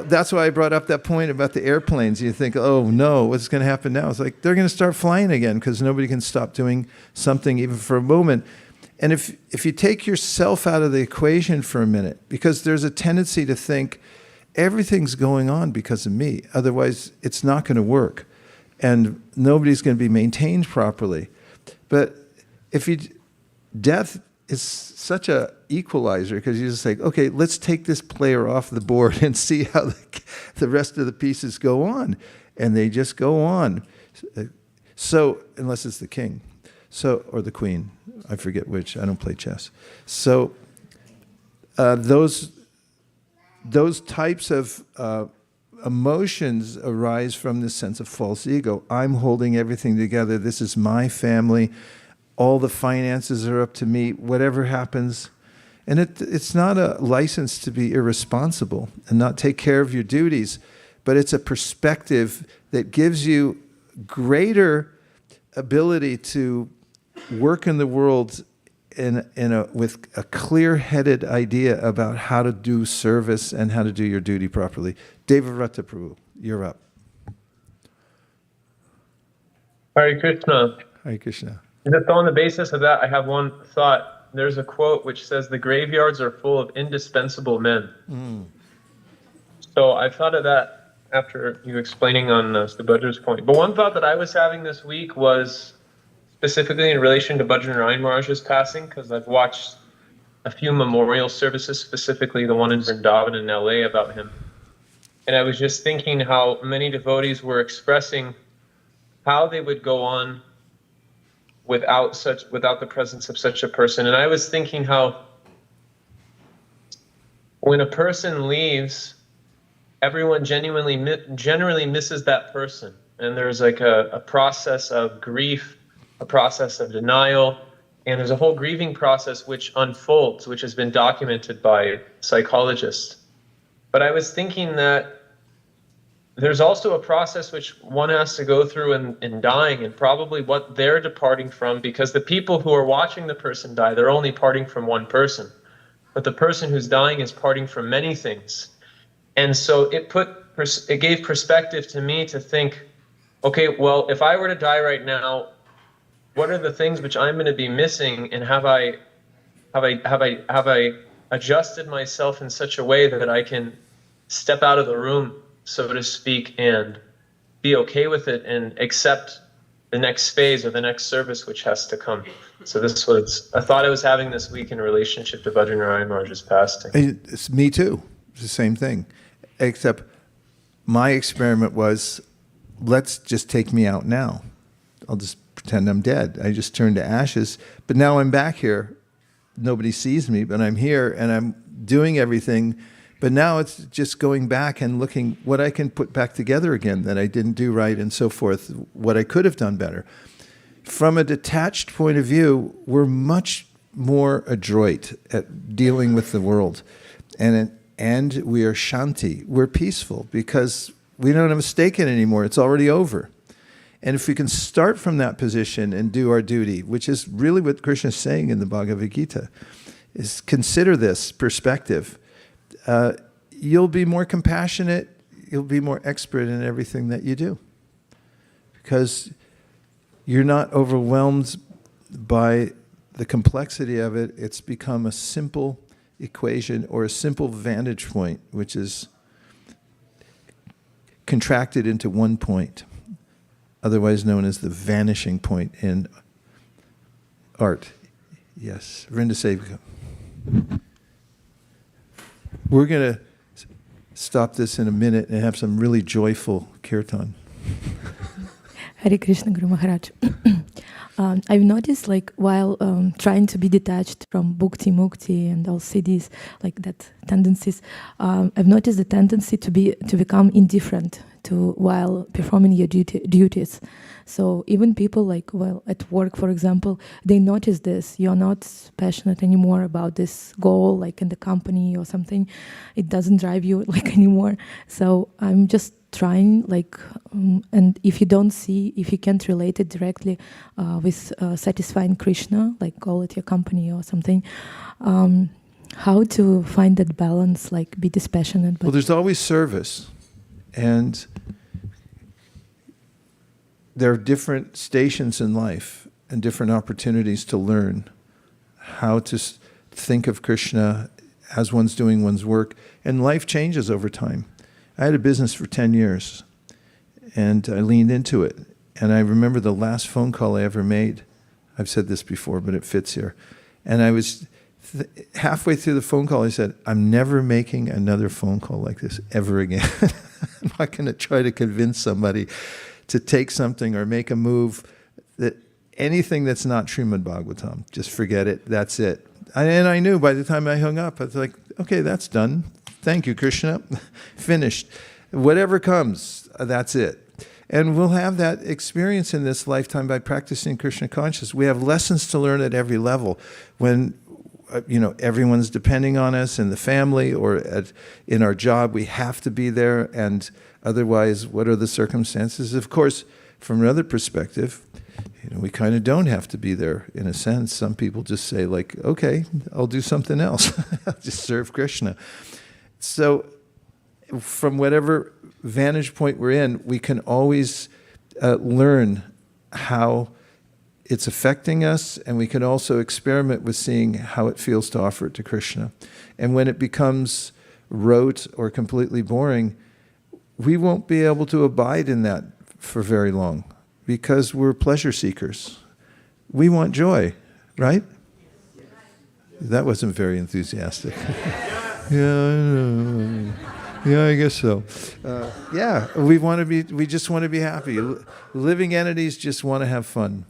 Speaker 1: that's why I brought up that point about the airplanes. You think, oh no, what's going to happen now? It's like, they're going to start flying again because nobody can stop doing something even for a moment. And if you take yourself out of the equation for a minute, because there's a tendency to think everything's going on because of me, otherwise it's not going to work. And nobody's going to be maintained properly. But death is such a equalizer, because you just say, okay, let's take this player off the board and see how the rest of the pieces go on. And they just go on. So, unless it's the king, or the queen, I forget which, I don't play chess. So, those types of emotions arise from this sense of false ego. I'm holding everything together. This is my family. All the finances are up to me. Whatever happens. And it's not a license to be irresponsible and not take care of your duties, but it's a perspective that gives you greater ability to work in the world with a clear-headed idea about how to do service and how to do your duty properly. Devavrata Prabhu, you're up.
Speaker 6: Hare Krishna.
Speaker 1: Hare Krishna.
Speaker 6: Just on the basis of that, I have one thought. There's a quote which says, the graveyards are full of indispensable men. Mm. So I thought of that after you explaining on Subhadra's point. But one thought that I was having this week was specifically in relation to Bhajan Ryan Maharaj's passing, because I've watched a few memorial services, specifically the one in Vrindavan in LA about him. And I was just thinking how many devotees were expressing how they would go on without the presence of such a person. And I was thinking how when a person leaves, everyone generally misses that person. And there's like a process of grief, a process of denial, and there's a whole grieving process which unfolds, which has been documented by psychologists. But I was thinking that there's also a process which one has to go through in dying, and probably what they're departing from, because the people who are watching the person die, they're only parting from one person. But the person who's dying is parting from many things. And so it gave perspective to me to think, okay, well, if I were to die right now, what are the things which I'm going to be missing, and have I adjusted myself in such a way that I can step out of the room, so to speak, and be okay with it and accept the next phase or the next service which has to come. So this was a thought I was having this week in relationship to Bhajanarayan Maharaj's passing.
Speaker 1: It's me too. It's the same thing. Except my experiment was, let's just take me out now. I'll just pretend I'm dead. I just turned to ashes. But now I'm back here. Nobody sees me, but I'm here and I'm doing everything. But now it's just going back and looking what I can put back together again that I didn't do right and so forth, what I could have done better. From a detached point of view, we're much more adroit at dealing with the world. And we are shanti. We're peaceful because we don't have a stake in it anymore. It's already over. And if we can start from that position and do our duty, which is really what Krishna is saying in the Bhagavad Gita, is consider this perspective. You'll be more compassionate, you'll be more expert in everything that you do. Because you're not overwhelmed by the complexity of it. It's become a simple equation or a simple vantage point, which is contracted into one point, otherwise known as the vanishing point in art. Yes, Vaisesika. We're going to stop this in a minute and have some really joyful kirtan.
Speaker 7: Hare Krishna, Guru Maharaj. I've noticed, like, while trying to be detached from bhukti, mukti, and all siddhis, like that tendencies, I've noticed the tendency to become indifferent to while performing your duties. So even people like, well, at work, for example, they notice this. You're not passionate anymore about this goal, like in the company or something. It doesn't drive you like anymore. So I'm just trying, like, and if you can't relate it directly with satisfying Krishna, like call it your company or something, how to find that balance, like be dispassionate. But
Speaker 1: well, there's always service. And there are different stations in life and different opportunities to learn how to think of Krishna as one's doing one's work. And life changes over time. I had a business for 10 years, and I leaned into it. And I remember the last phone call I ever made. I've said this before, but it fits here. And I was halfway through the phone call, I said, I'm never making another phone call like this ever again. I'm not going to try to convince somebody to take something or make a move, that anything that's not Srimad Bhagavatam, just forget it, that's it. And I knew by the time I hung up, I was like, okay, that's done. Thank you, Krishna. Finished. Whatever comes, that's it. And we'll have that experience in this lifetime by practicing Krishna consciousness. We have lessons to learn at every level. When everyone's depending on us in the family or in our job, we have to be there, and otherwise, what are the circumstances? Of course, from another perspective, we kind of don't have to be there in a sense. Some people just say, like, okay, I'll do something else. I'll just serve Krishna. So from whatever vantage point we're in, we can always learn how it's affecting us, and we can also experiment with seeing how it feels to offer it to Krishna. And when it becomes rote or completely boring, we won't be able to abide in that for very long because we're pleasure seekers. We want joy, right? That wasn't very enthusiastic. Yeah, I know. Yeah, I guess so. Yeah, we just want to be happy. Living entities just want to have fun.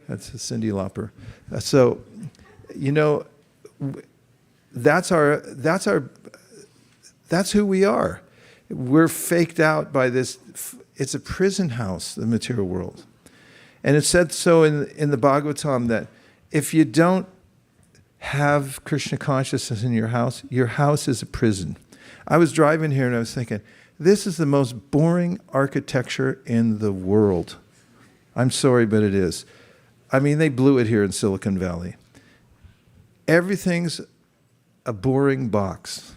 Speaker 1: That's Cyndi Lauper. So, you know, that's who we are. We're faked out by this. It's a prison house, the material world. And it said so in the Bhagavatam that if you don't have Krishna consciousness in your house is a prison. I was driving here and I was thinking, this is the most boring architecture in the world. I'm sorry, but it is. I mean, they blew it here in Silicon Valley. Everything's a boring box.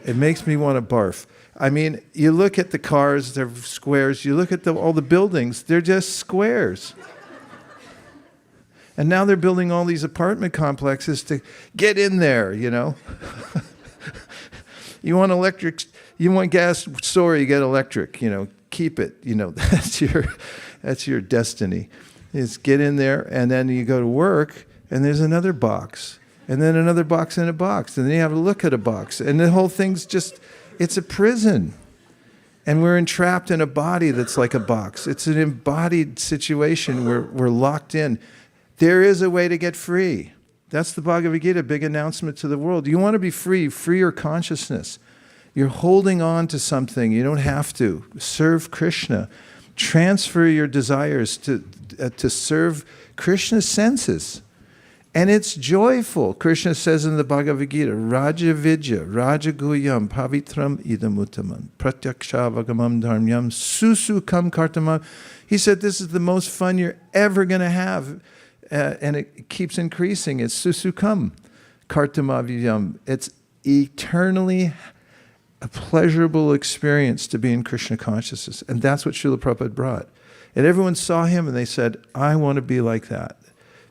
Speaker 1: It makes me want to barf. I mean, you look at the cars, they're squares. You look at all the buildings, they're just squares. And now they're building all these apartment complexes to get in there, you know. You want electric, you want gas, sorry, you get electric, you know, keep it, you know, that's your destiny. Is get in there, and then you go to work, and there's another box, and then another box in a box, and then you have to look at a box, and the whole thing's just, it's a prison. And we're entrapped in a body that's like a box. It's an embodied situation where we're locked in. There is a way to get free. That's the Bhagavad Gita, big announcement to the world. You want to be free, free your consciousness. You're holding on to something. You don't have to. Serve Krishna. Transfer your desires to serve Krishna's senses. And it's joyful. Krishna says in the Bhagavad Gita, Raja Vidya, Raja Guyam, Pavitram Idamuttamam, Pratyaksha Dharmyam, Susukam Kartamam. He said, this is the most fun you're ever going to have. And it keeps increasing. It's Susukam Kartamavyam. It's eternally a pleasurable experience to be in Krishna consciousness. And that's what Srila Prabhupada brought. And everyone saw him and they said, I want to be like that.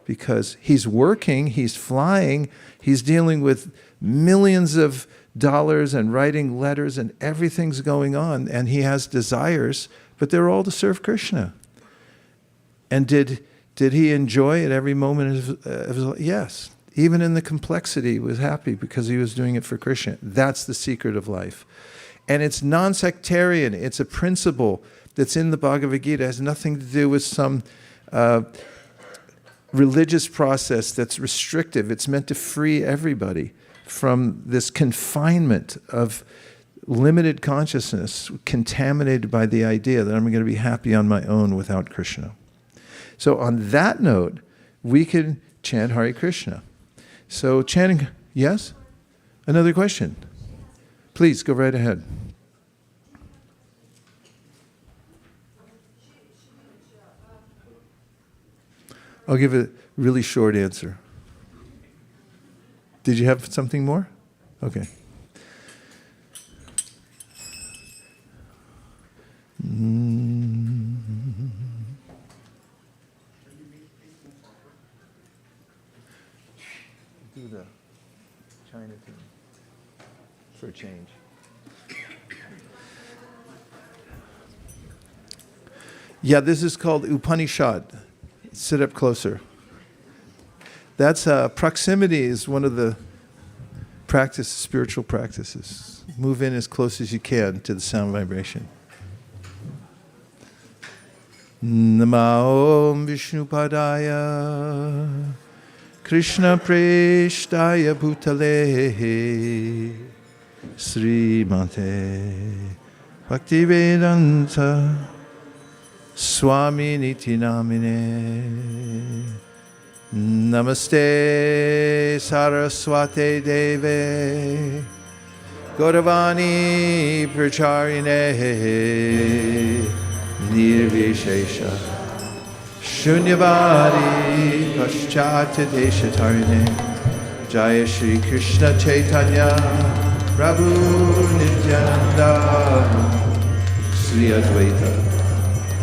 Speaker 1: Because he's working, he's flying, he's dealing with millions of dollars and writing letters and everything's going on. And he has desires, but they're all to serve Krishna. And did he enjoy it every moment of his life? Yes. Even in the complexity, he was happy because he was doing it for Krishna. That's the secret of life. And it's non-sectarian. It's a principle that's in the Bhagavad Gita. It has nothing to do with some religious process that's restrictive. It's meant to free everybody from this confinement of limited consciousness, contaminated by the idea that I'm going to be happy on my own without Krishna. So on that note, we can chant Hare Krishna. So chanting, yes? Another question? Please, go right ahead. I'll give a really short answer. Did you have something more? Okay. Do the China thing for a change. Yeah, this is called Upanishad. Sit up closer. That's proximity is one of the spiritual practices. Move in as close as you can to the sound vibration. Namo Om Vishnupadaya Krishna Preshtaya Bhutale Srimate Bhaktivedanta Swami Niti Namine Namaste Saraswate Deve Gauravani Pracharine Nirvishesha Shunyavadi Paschatya Deshatarine Jaya Shri Krishna Chaitanya Prabhu Nityananda Sri Advaita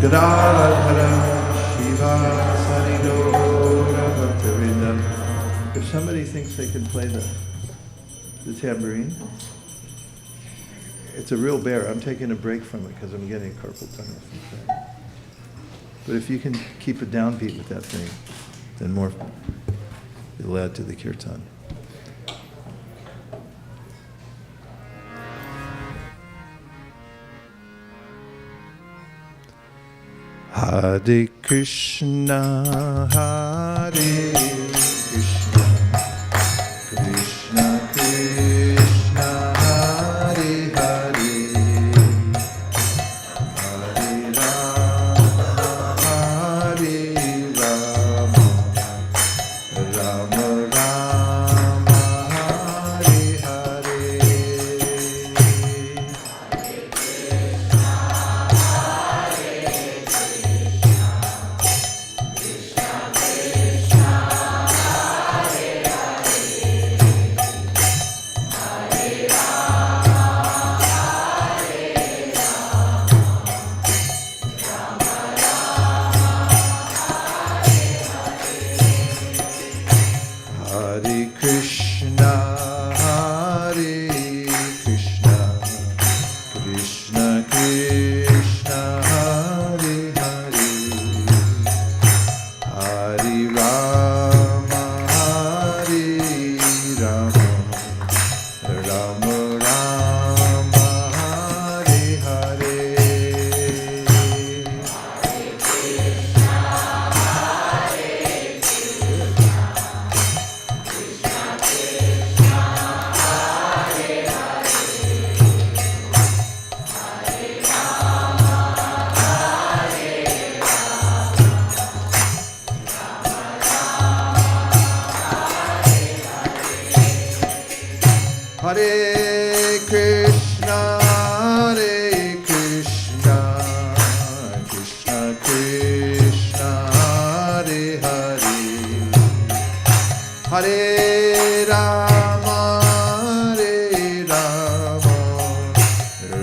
Speaker 1: Gadadhara Shiva Saridora Bhaktivinoda. If somebody thinks they can play the tambourine, it's a real bear. I'm taking a break from it because I'm getting carpal tunnel. But if you can keep a downbeat with that thing, then more it'll add to the kirtan. Hare Krishna, Hare Krishna, Krishna Krishna, Hare Hare, Hare Rama, Hare Rama, Rama Rama, Hare Hare. Hare Krishna, Hare Krishna, Krishna Krishna, Hare Hare, Hare Rama, Hare Rama, Rama Rama, Hare Hare. Hare Krishna, Hare Krishna, Krishna Krishna, Hare Hare, Hare Rama, Hare Rama,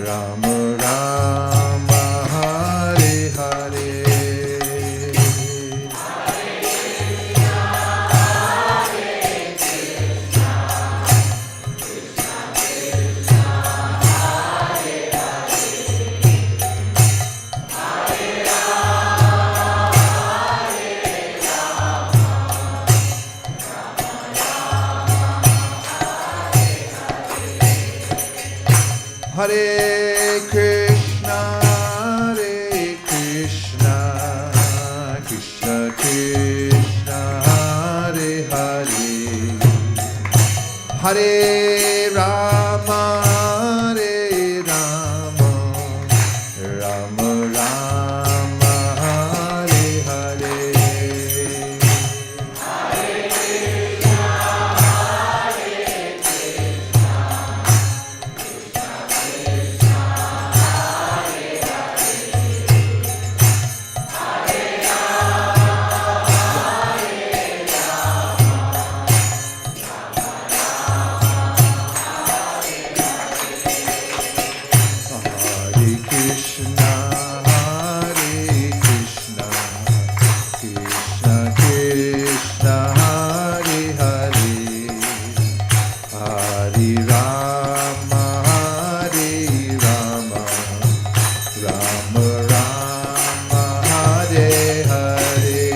Speaker 1: Rama Rama, Hare Hare. Hare Krishna, Hare Krishna, Krishna Krishna, Hare Hare, Hare Rama, Hare Rama, Rama Rama, Hare Hare. Hare Krishna, Hare Krishna, Krishna Krishna, Hare Hare, Hare Rama, Hare Rama, Rama Rama, Hare Hare.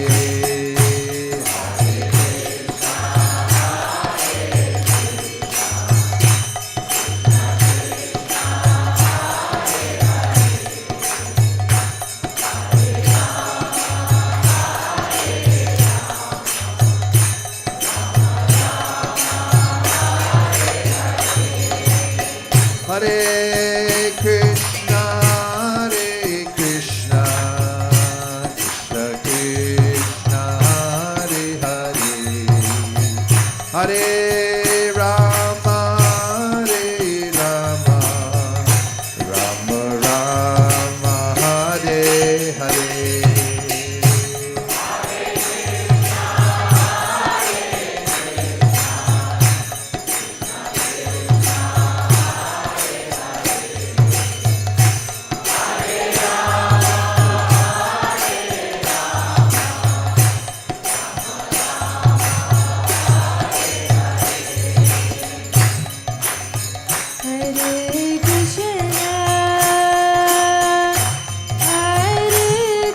Speaker 1: Hare Krishna, Hare Krishna, Krishna Krishna, Hare Hare, Hare Rama, Hare Rama, Rama Rama, Hare Hare.
Speaker 8: Hare Krishna, Hare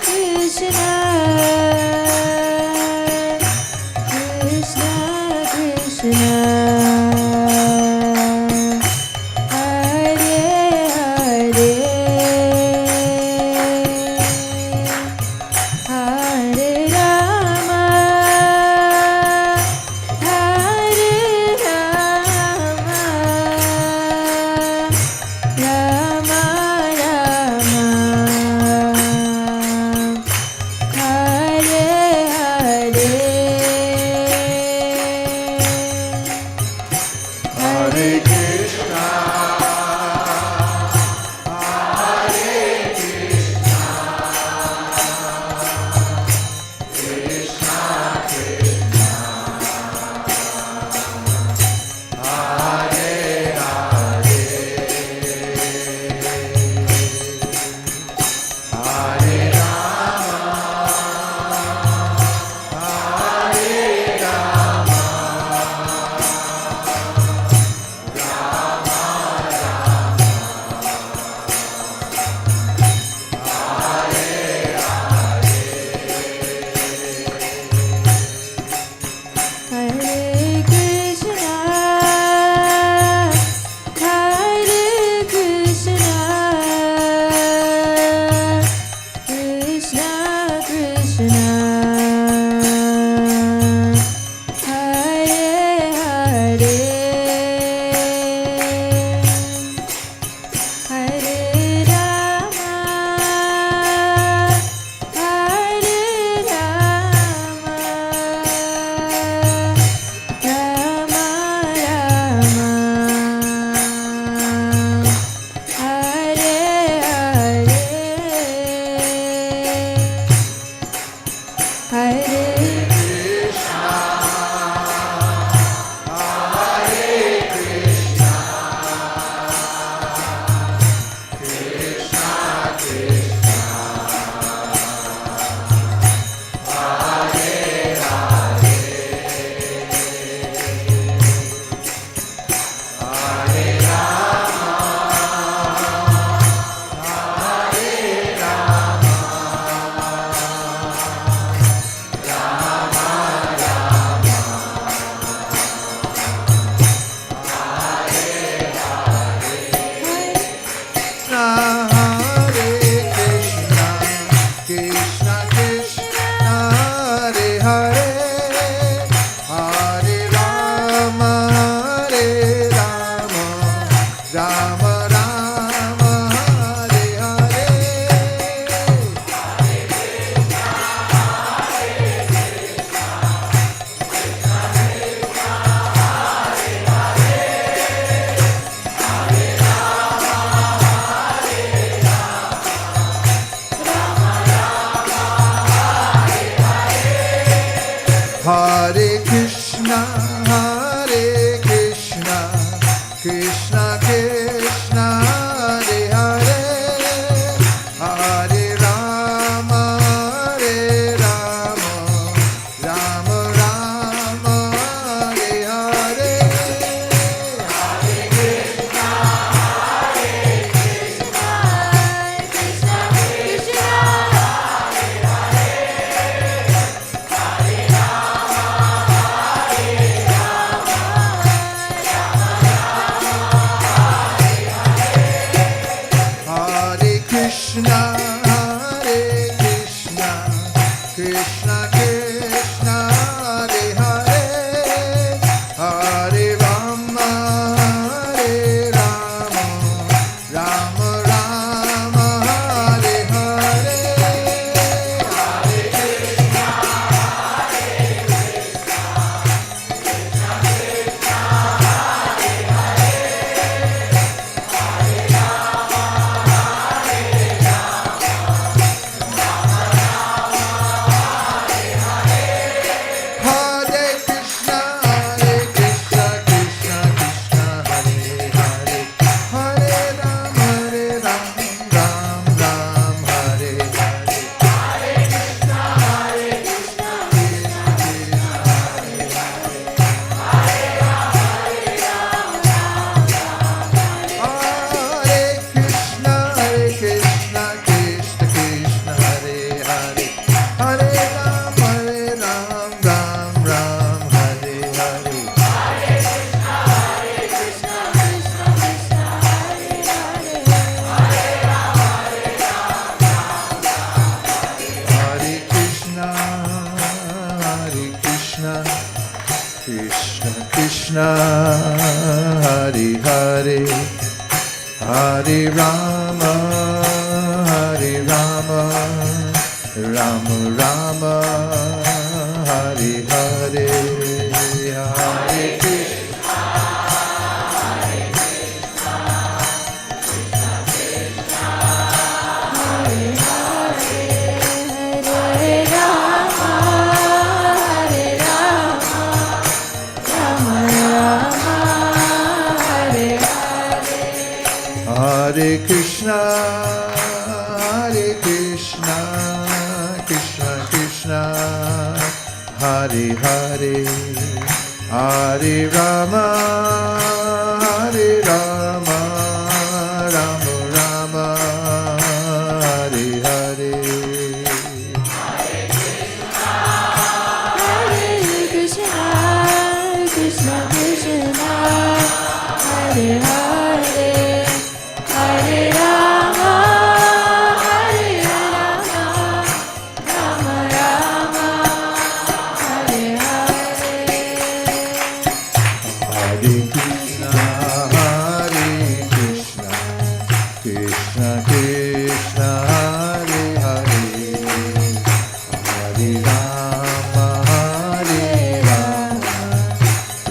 Speaker 1: Krishna, Hare Hare, Hare Rama, Hare Rama, Rama Rama, Hare Hare, Hare Krishna, Hare Krishna, Hare Krishna, Krishna Krishna, Hare Hare, Hare Rama, Hare Rama, Rama Rama, Hare Hare.
Speaker 7: Krishna Krishna, Hare Hare, Hare Rama, Hare Rama, Rama Rama, Hare Hare.
Speaker 1: Hare Krishna, Hare Krishna, Krishna Krishna, Hare Hare, Hare Rama, Hare Rama,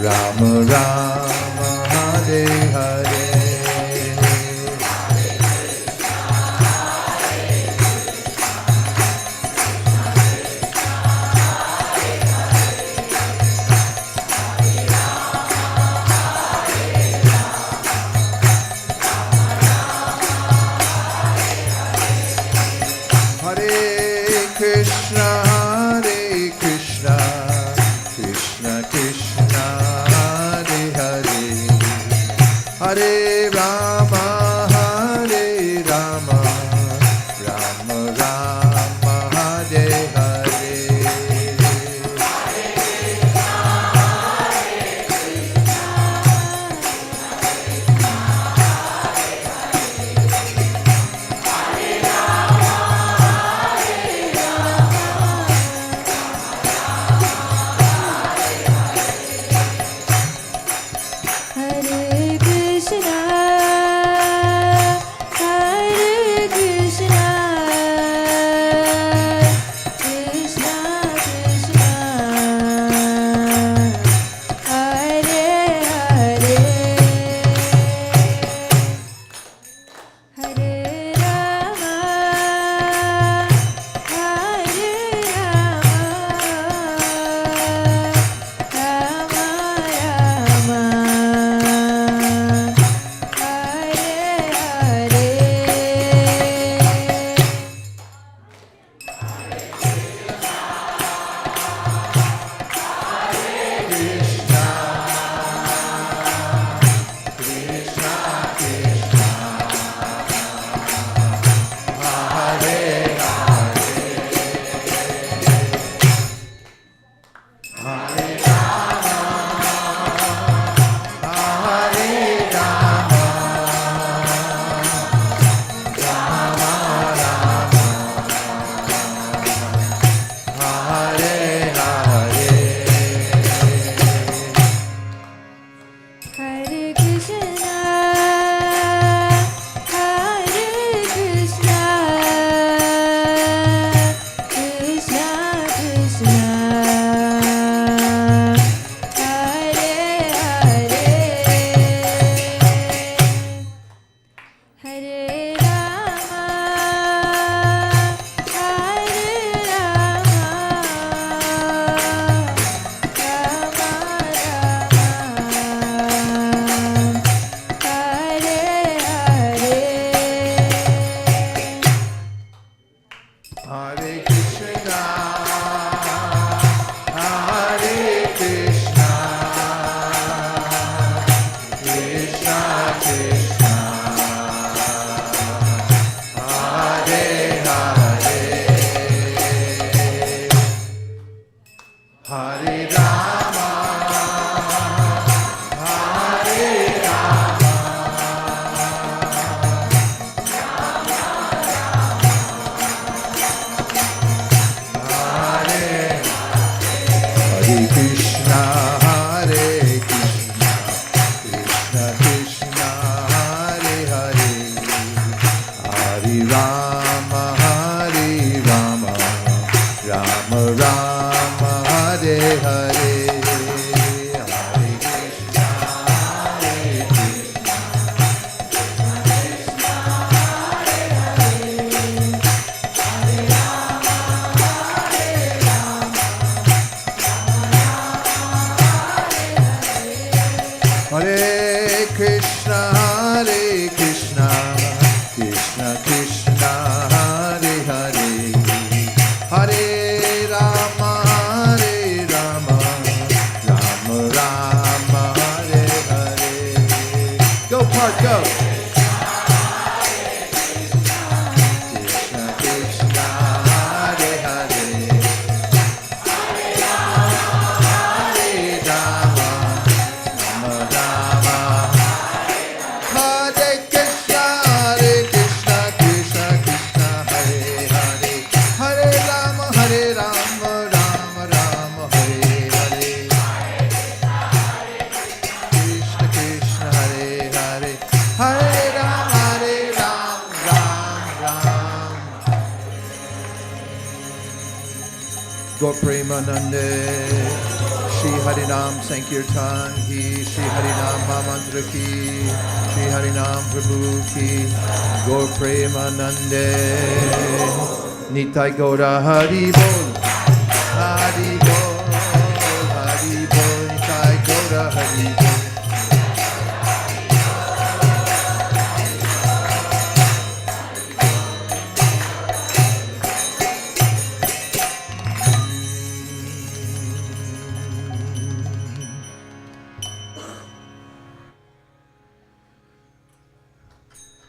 Speaker 1: Rama Rama, Hare Hare. Hare Krishna, Hare Krishna, Krishna Krishna, Hare Hare, Hare Rama, Hare Rama, Rama Rama, Hare Hare.
Speaker 7: Hare Krishna, Hare Krishna, Krishna Krishna, Hare Hare, Hare Rama, Hare Rama, Rama Rama, Hare Hare Krishna, Hare Krishna, Krishna Krishna, Hare Hare, Hare Rama, Hare Rama, Rama Rama, Hare Hare.
Speaker 1: Hare Krishna, Hare Krishna, Krishna Krishna, Hare Hare, Hare Rama, Hare Rama, Rama Hare Rama, Hare Rama, Rama Rama, Hare Hare. Go, Park, go. Krishna Krishna, Hare Hare. Hare Rama, Rama Rama. Hare Krishna, Krishna Krishna, Hare Hare. Hare Rama, Rama Rama, Hare Hare. Krishna Krishna, Hare Hare. Hare Ram, Ram Ram. Gaur Premanande. Shri Harinam Sankirtan Ki, Shri Harinam Mahamantra Ki, Shri Harinam Prabhu Ki, Gaur Premanande. Nitai Gaura Hari Bol, Hari Bol, Hari Bol, Nitai Gaura Hari Bol.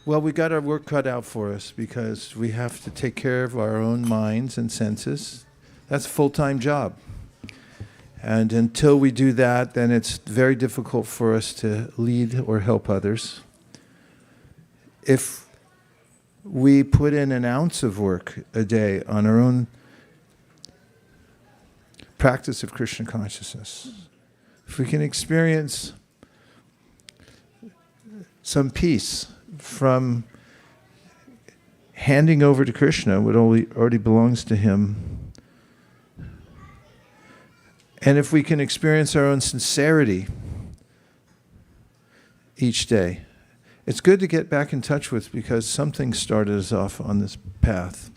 Speaker 1: Well, we got our work cut out for us because we have to take care of our own minds and senses. That's a full-time job. And until we do that, then it's very difficult for us to lead or help others. If we put in an ounce of work a day on our own practice of Krishna consciousness, if we can experience some peace from handing over to Krishna what already belongs to him. And if we can experience our own sincerity each day, it's good to get back in touch with because something started us off on this path.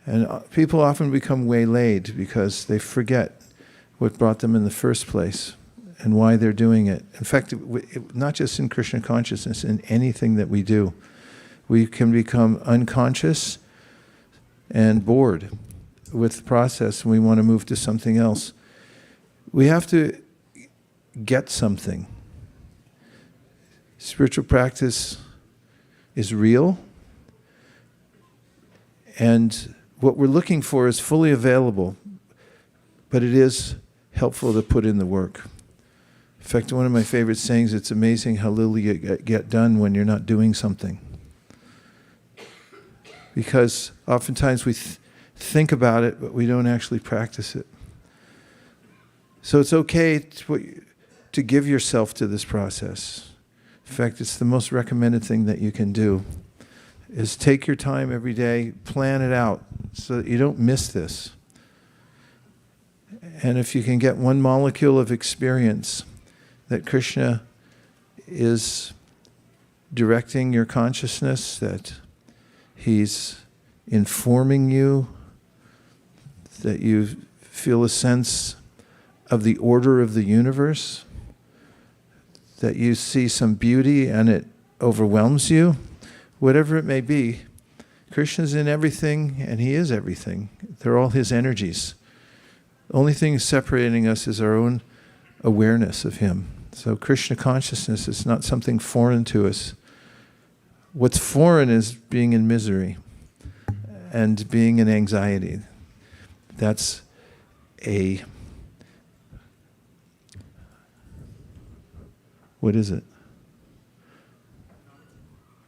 Speaker 1: And people often become waylaid because they forget what brought them in the first place and why they're doing it. In fact, not just in Krishna consciousness, in anything that we do, we can become unconscious and bored with the process, and we want to move to something else. We have to get something. Spiritual practice is real, and what we're looking for is fully available, but it is helpful to put in the work. In fact, one of my favorite sayings, it's amazing how little you get done when you're not doing something. Because oftentimes we think about it, but we don't actually practice it. So it's okay to give yourself to this process. In fact, it's the most recommended thing that you can do, is take your time every day, plan it out so that you don't miss this. And if you can get one molecule of experience that Krishna is directing your consciousness, that he's informing you, that you feel a sense of the order of the universe, that you see some beauty and it overwhelms you, whatever it may be, Krishna's in everything and he is everything. They're all his energies. The only thing separating us is our own awareness of him. So Krishna consciousness is not something foreign to us. What's foreign is being in misery and being in anxiety. That's what is it?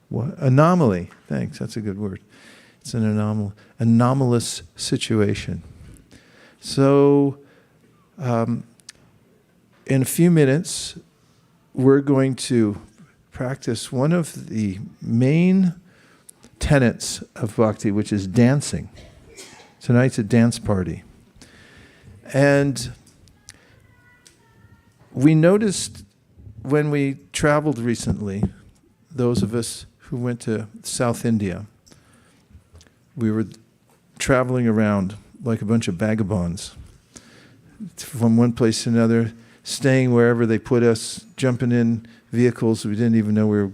Speaker 1: What? Anomaly. Thanks, that's a good word. It's an anomalous situation. So, in a few minutes, we're going to practice one of the main tenets of bhakti, which is dancing. Tonight's a dance party. And we noticed when we traveled recently, those of us who went to South India, we were traveling around like a bunch of vagabonds from one place to another, staying wherever they put us, jumping in vehicles. We didn't even know where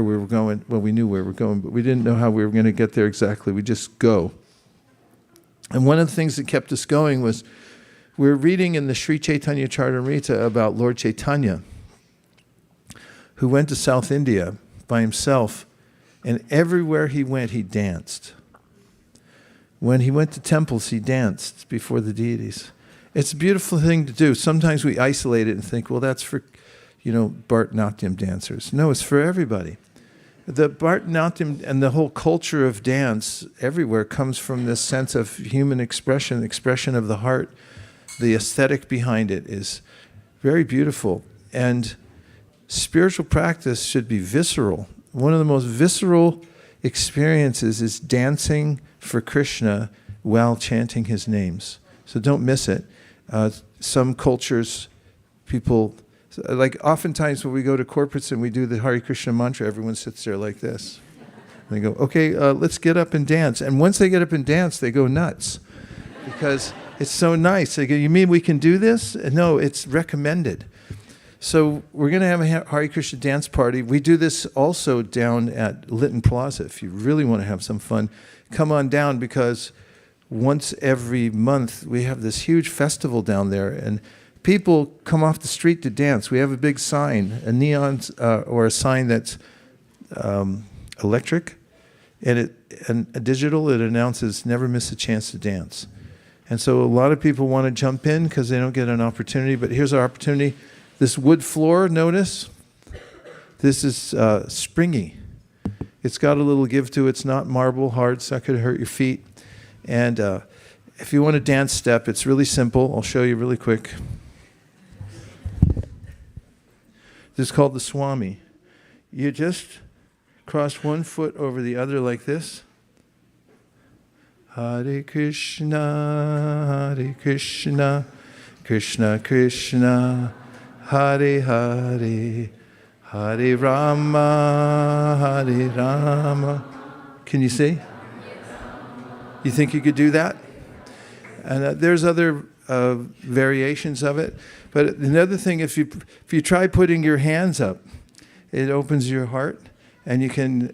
Speaker 1: we were going. Well, we knew where we were going, but we didn't know how we were going to get there exactly. We just go. And one of the things that kept us going was we were reading in the Sri Chaitanya Charitamrita about Lord Chaitanya, who went to South India by himself, and everywhere he went, he danced. When he went to temples, he danced before the deities. It's a beautiful thing to do. Sometimes we isolate it and think, well, that's for, Bharatanatyam dancers. No, it's for everybody. The Bharatanatyam and the whole culture of dance everywhere comes from this sense of human expression of the heart. The aesthetic behind it is very beautiful. And spiritual practice should be visceral. One of the most visceral experiences is dancing for Krishna while chanting his names. So don't miss it. Some cultures, people, like oftentimes when we go to corporates and we do the Hare Krishna mantra, everyone sits there like this. And they go, okay, let's get up and dance. And once they get up and dance, they go nuts because it's so nice. They go, you mean we can do this? No, it's recommended. So we're going to have a Hare Krishna dance party. We do this also down at Lytton Plaza. If you really want to have some fun, come on down, because once every month we have this huge festival down there, and people come off the street to dance. We have a big sign, a neon or a sign that's electric, and a digital. It announces "Never miss a chance to dance." And so a lot of people want to jump in because they don't get an opportunity. But here's our opportunity. This wood floor, notice, this is springy. It's got a little give to it. It's not marble hard, so that could hurt your feet. And if you want to dance step, it's really simple. I'll show you really quick. This is called the Swami. You just cross one foot over the other like this. Hare Krishna, Krishna Krishna, Hare Hare, Hare Rama, Hare Rama. Can you see? You think you could do that? And there's other variations of it. But another thing, if you try putting your hands up, it opens your heart, and you can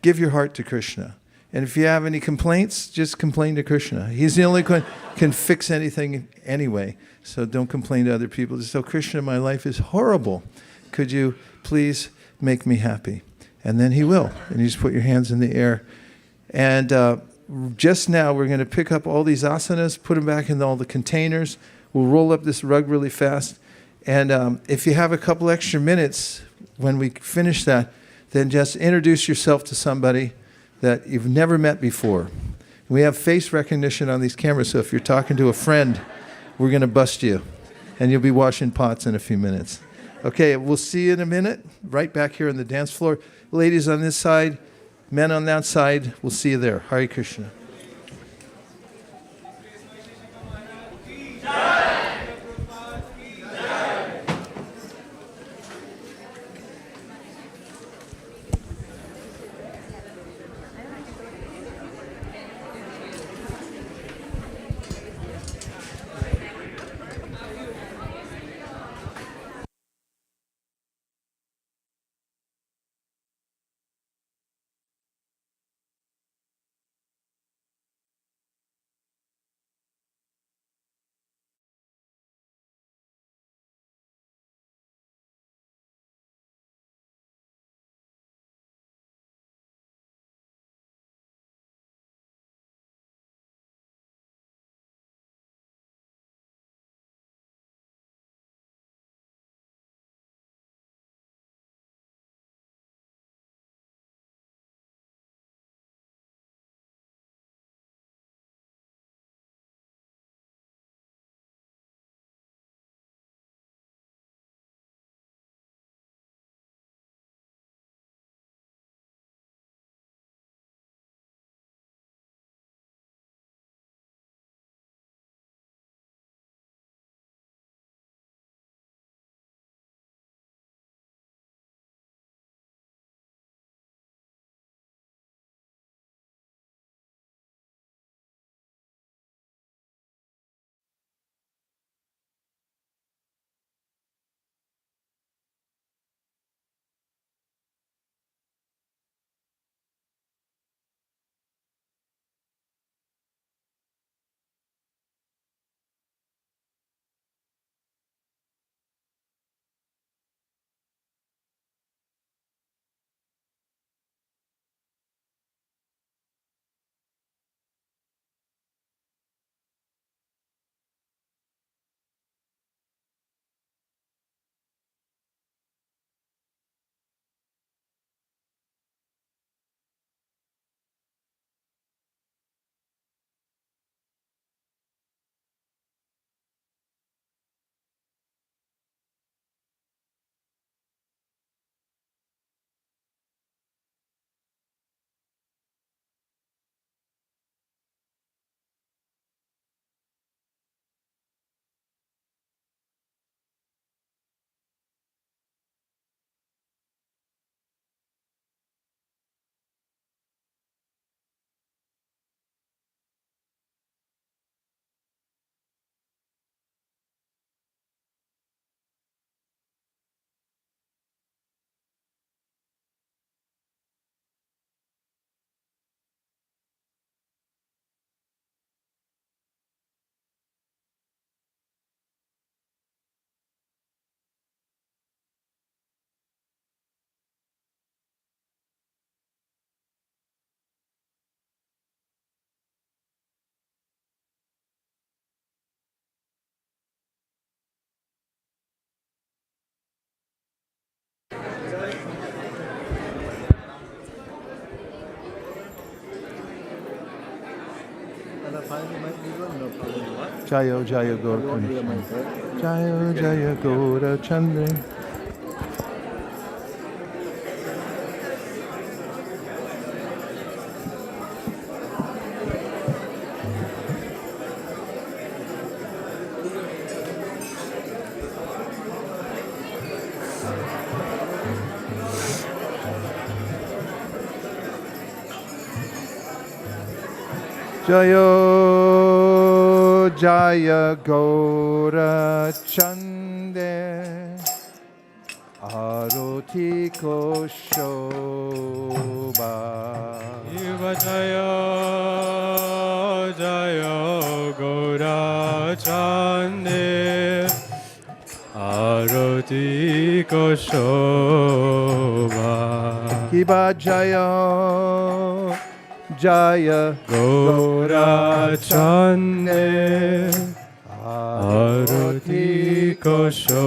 Speaker 1: give your heart to Krishna. And if you have any complaints, just complain to Krishna. He's the only one who can fix anything anyway. So don't complain to other people. Just tell Krishna, my life is horrible. Could you please make me happy? And then he will. And you just put your hands in the air. And just now we're going to pick up all these asanas, put them back in all the containers. We'll roll up this rug really fast. And if you have a couple extra minutes when we finish that, then just introduce yourself to somebody that you've never met before. We have face recognition on these cameras, so if you're talking to a friend, we're going to bust you, and you'll be washing pots in a few minutes. Okay, we'll see you in a minute, right back here on the dance floor. Ladies on this side, men on that side, we'll see you there. Hare Krishna. Jayo Jaya Gaura Krishna. Jayo Jaya Gaura Chandra. Jayo Jaya Gaura Chande Aroti Koshoba
Speaker 8: Shiva Jaya Jaya Gaura Chande Aroti Koshoba
Speaker 1: Kiba Jaya Jaya
Speaker 8: Gaura Chande Aroti Koshoba.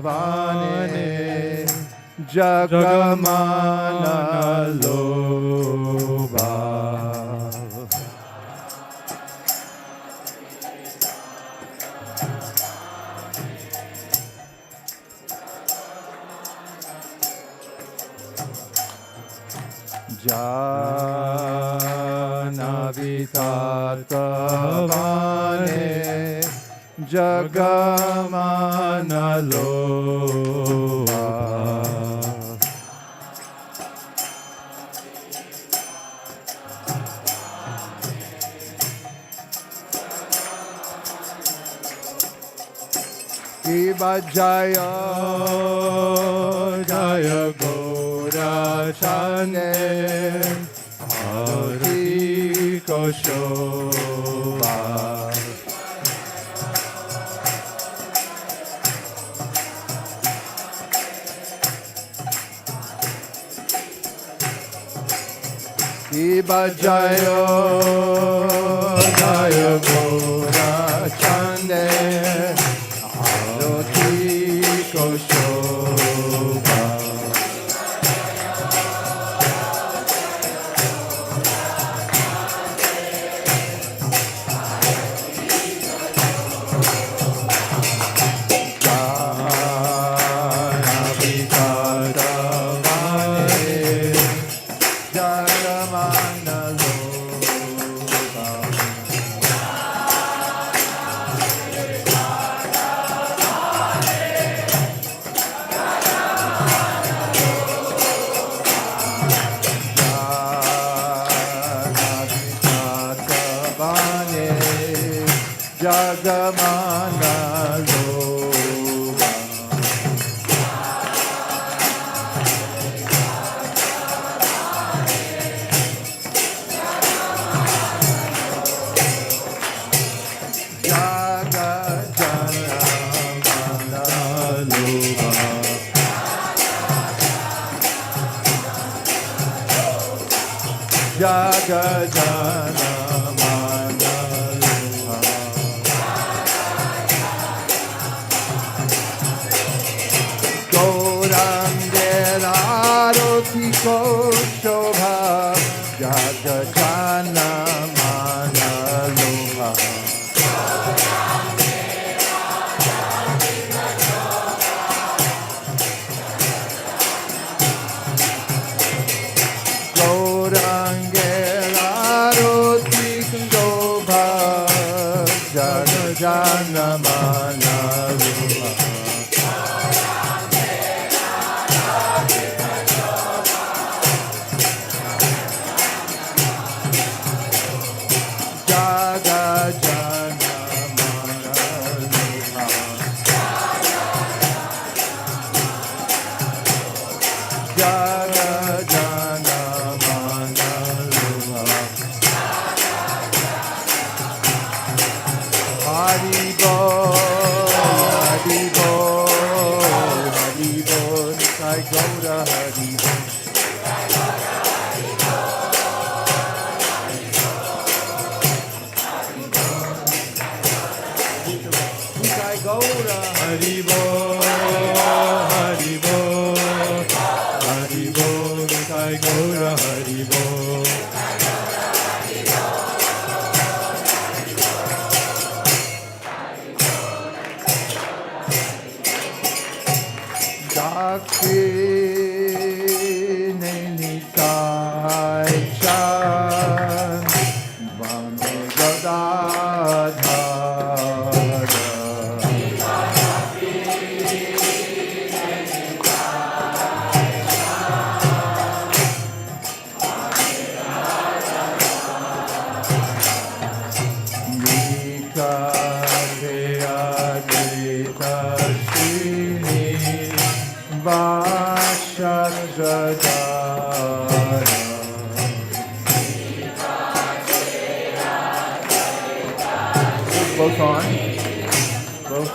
Speaker 1: Janavitatavane Jagamana Loba Janavitatavane Jagamana Loba Kiba Jaya Jaya Gaura Chande Arati Koshoba Kiba Jaya Jaya Gaura Chande Arati Koshoba Jagamana Loba Jagajanamana Loba Jagajanamana Gaurangera Aroti Koshoba Jagajana Mana Loha Gaurangera Aroti Koshoba Jagajana Mana Loha Hari Bol
Speaker 8: Gaura Hari Bol.
Speaker 1: Dakshine Nitai Chan Vande Gadadhara. Both on. Both.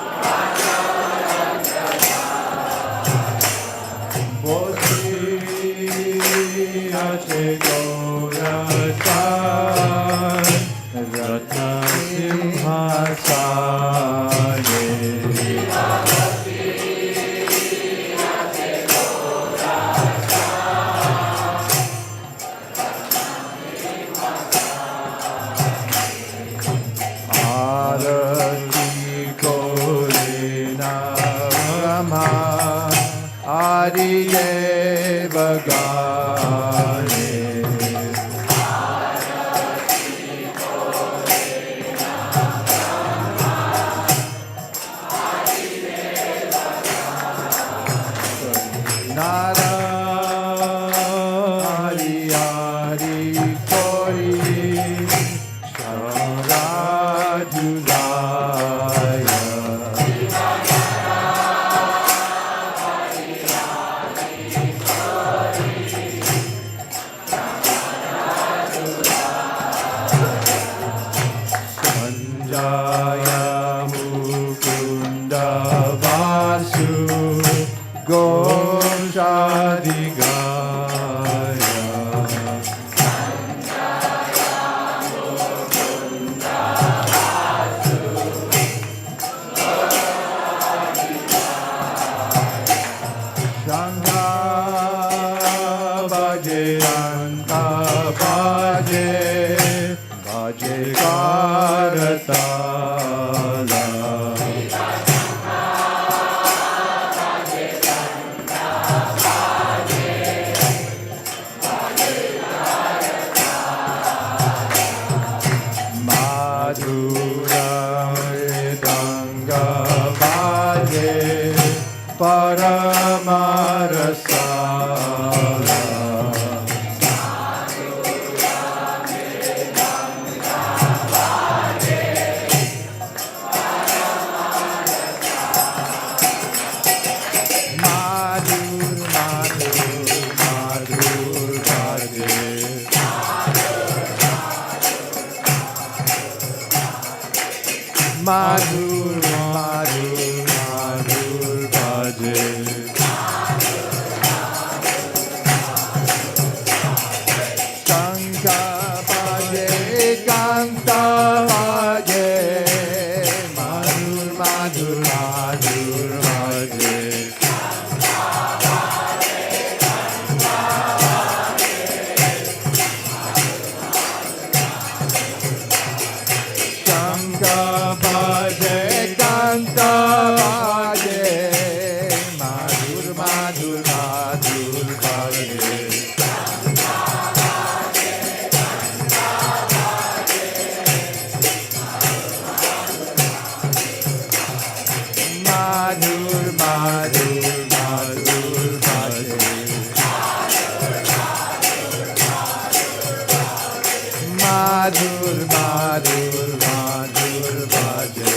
Speaker 8: Ratna Simhasane.
Speaker 1: Madhur, Madhur, Madhur Bhaje. Kanka Bhaje, Kanta Bhaje. Madhur, Madhur, Madhur Bhaje. Kanka Bhaje, Kanta Bhaje. Madhur, Madhur, Madhur Bhaje. Madhur, Madhur, Madhur Bhaje. Madhur, Madhur, Madhur Bhaje.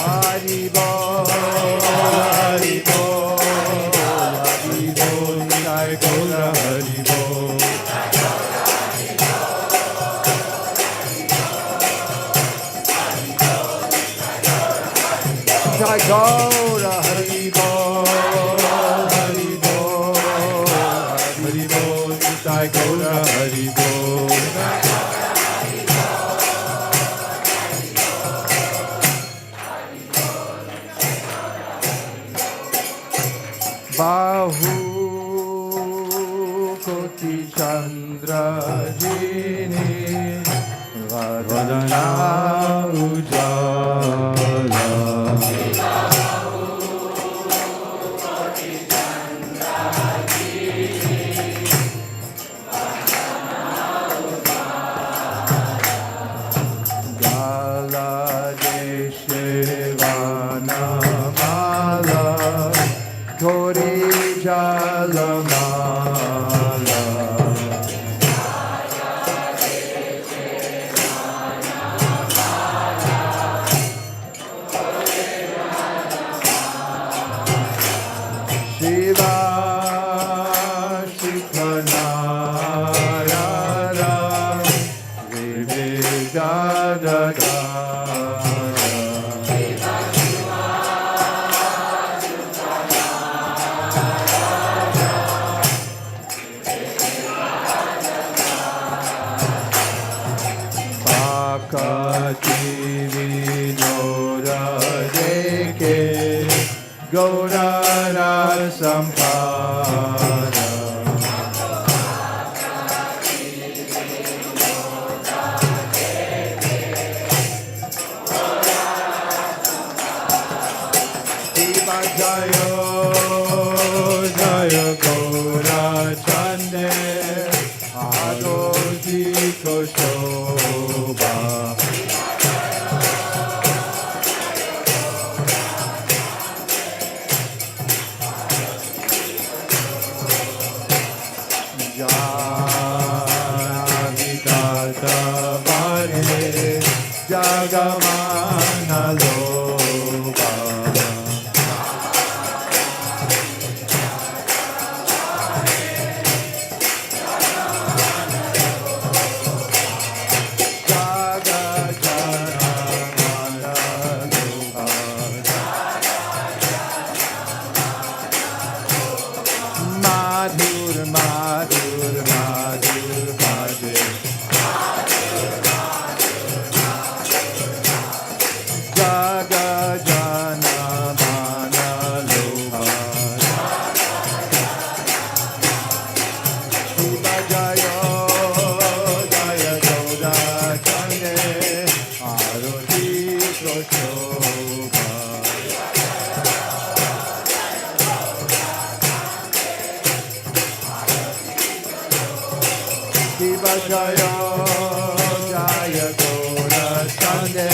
Speaker 1: Hari Bol, Hari Bol, Hari Bol, Jai Gaura Hari Bol. Jai Gaura Hari Bol, Hari Bol, Hari Bol, Jai Gaura Hari Bol. Bye. Bahu Koti Chandra Jini Vadana Ujala Gaurara Sampada Shiva Jaya Jaya Gaura Chande Adoti Koshobha Jagamana Loba Madhur Madhur Madhur Madhur Jaga Jana Mana Loba Shiva Jaya Jaya Gaura Chande Aroti Koshobha Shiva Jaya Jaya Gaura Chande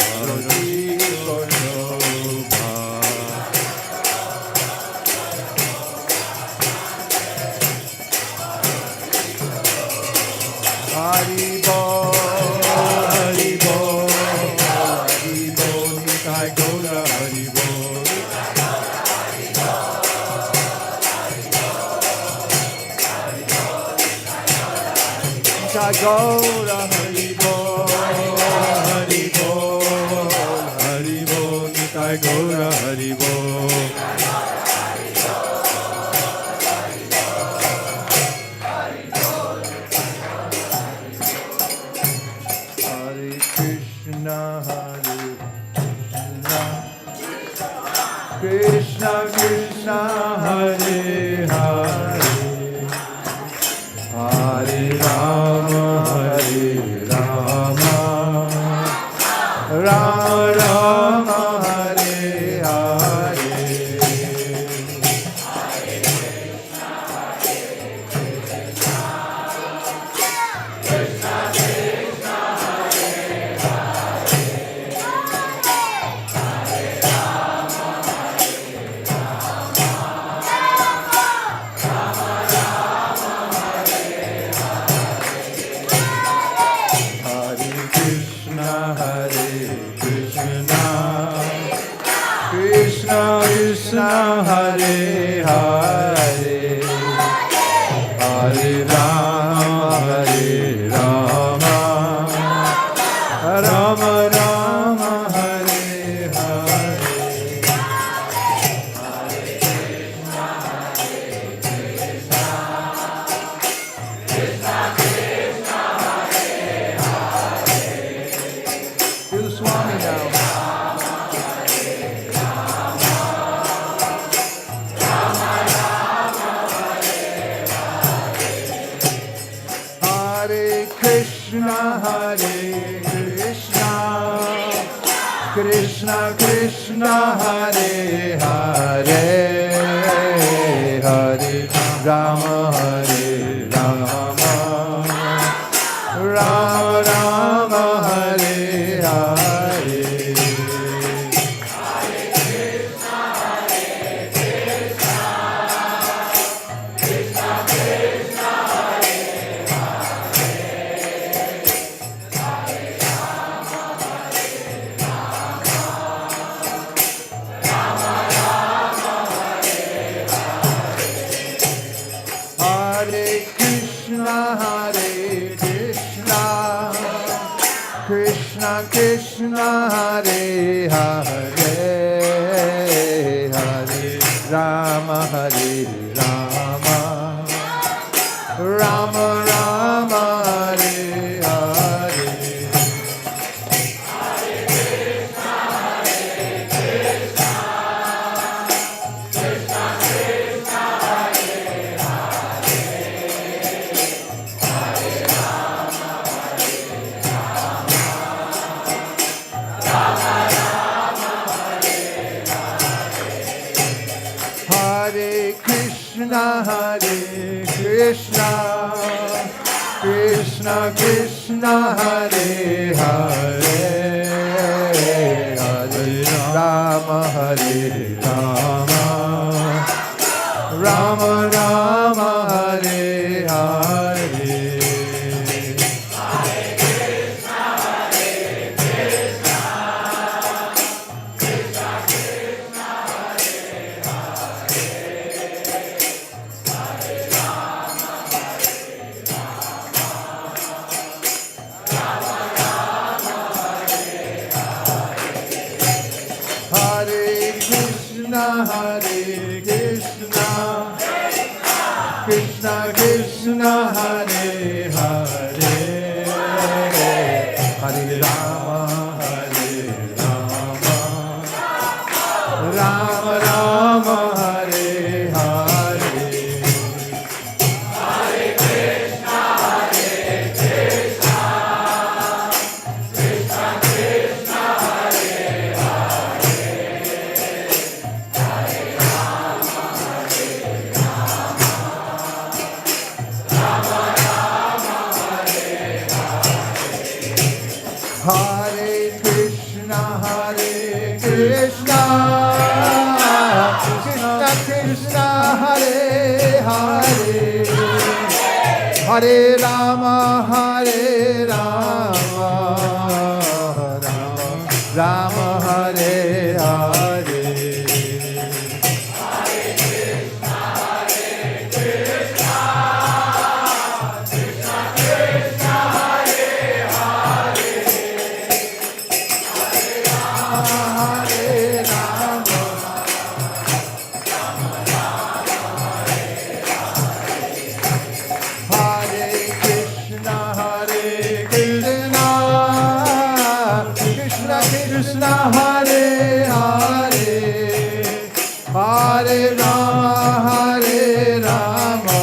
Speaker 1: Aroti Koshobha Hari Bol Hari Bol Hari Bol Nitai Gaura Hari Bol Nitai Gaura Hari Bol Hari Bol Hari Bol Nitai Gaura Hari Bol Hare Krishna Krishna Krishna Hare Hare Hare Rama Rama Rama Hare Hare Krishna, Hare Krishna, Krishna Krishna, Hare Hare, Hare Rama, Hare Rama, Rama Rama, Hare Hare. Hare Krishna, Hare Krishna, Krishna Krishna, Hare Hare, Hare Rama, Hare Rama, Rama Rama, Hare Hare. Hare Krishna, Hare Krishna, Krishna Krishna, Hare Hare, Hare Rama, Hare Rama, Rama Rama, Hare Hare. Hare Krishna, Hare Krishna, Krishna Krishna, Hare Hare, Hare Rama, Hare Rama, Rama Rama, Hare Hare. Hare Krishna, Hare Krishna, Krishna Krishna, Hare Hare, Hare Rama, Hare Rama, Rama Rama, Hare Hare. Krishna, Hare Hare, Hare Rama, Hare Rama,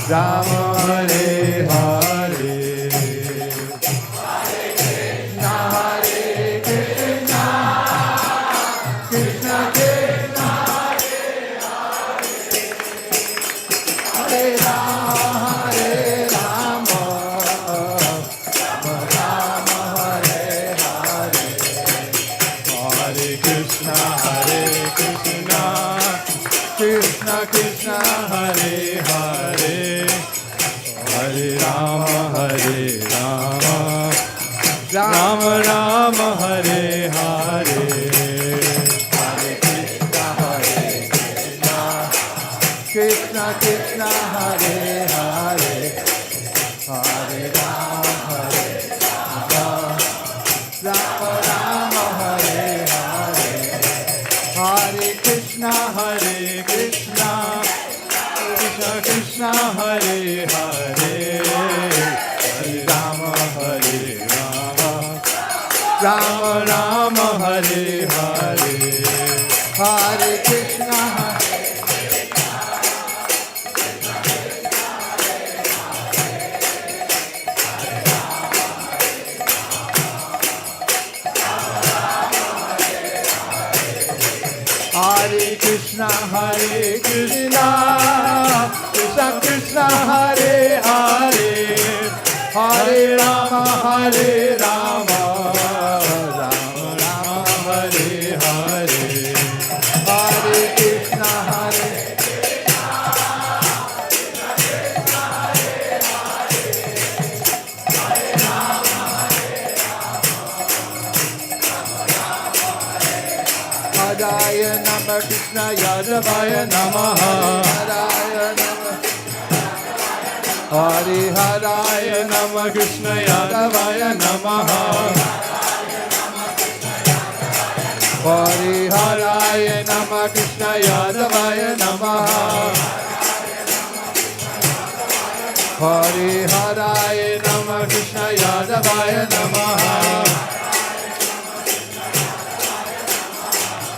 Speaker 1: Rama Rama, Hare Hare. Krishna, Hare Krishna, Krishna Krishna, Hare Rama, Hare Rama, Rama Hare Hare. Hare Krishna, Krishna Krishna, Hare Hare, Hare Rama, Hare Rama, Rama Rama, Hare Hare. Hare Krishna, Krishna Hare Hare, Hare Rama, Rama Rama, Hare Hare. Hare Krishna, Krishna Krishna, Hare Hare, Hare Rama, Rama Rama, Hare Hare. Hare Krishna,
Speaker 8: Hare Krishna, Krishna Krishna Hare Hare, Hare Rama Hare Rama, Rama Rama Hare Hare, Hare Krishna Hare Hadaya Nama Krishna Yadavaya Namaha, Hadaya Nama Hari Hadaya Nama Krishna Yadavaya Namaha, Hari Hadaya Nama Krishna Yadavaya Namaha, Hari Hadaya Nama Krishna Yadavaya Namaha.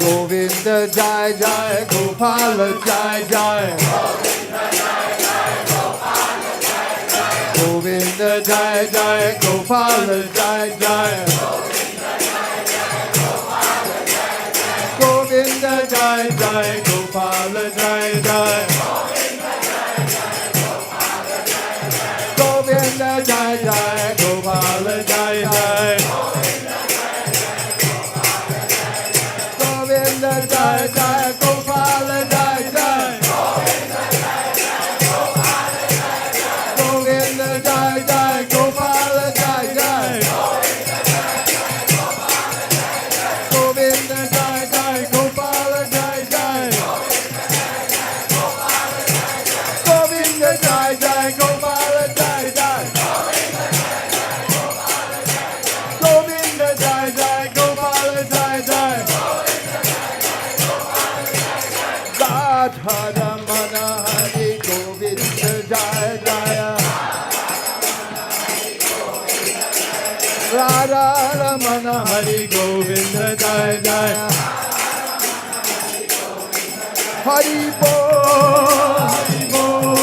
Speaker 8: Govinda Jai Jai, Gopala Jai Jai, Govinda Jai Jai, Gopala Jai Jai, Govinda Jai Jai, Gopala Jai Jai, Govinda Jai Jai, Gopala Jai Jai, Govinda Jai Jai, Gopala Jai Jai, Govinda Jai Jai, Gopala Jai Jai, Govinda Jai Jai, Gopala Jai Jai, Govinda Jai Jai, Gopala Jai Jai, Govinda Jai Jai, Gopala Jai Jai. Radha Ramana Hari Govinda Jai Jaya, Radha Ramana Hari Govinda Jai Jaya, Hari Bol, Hari Bol,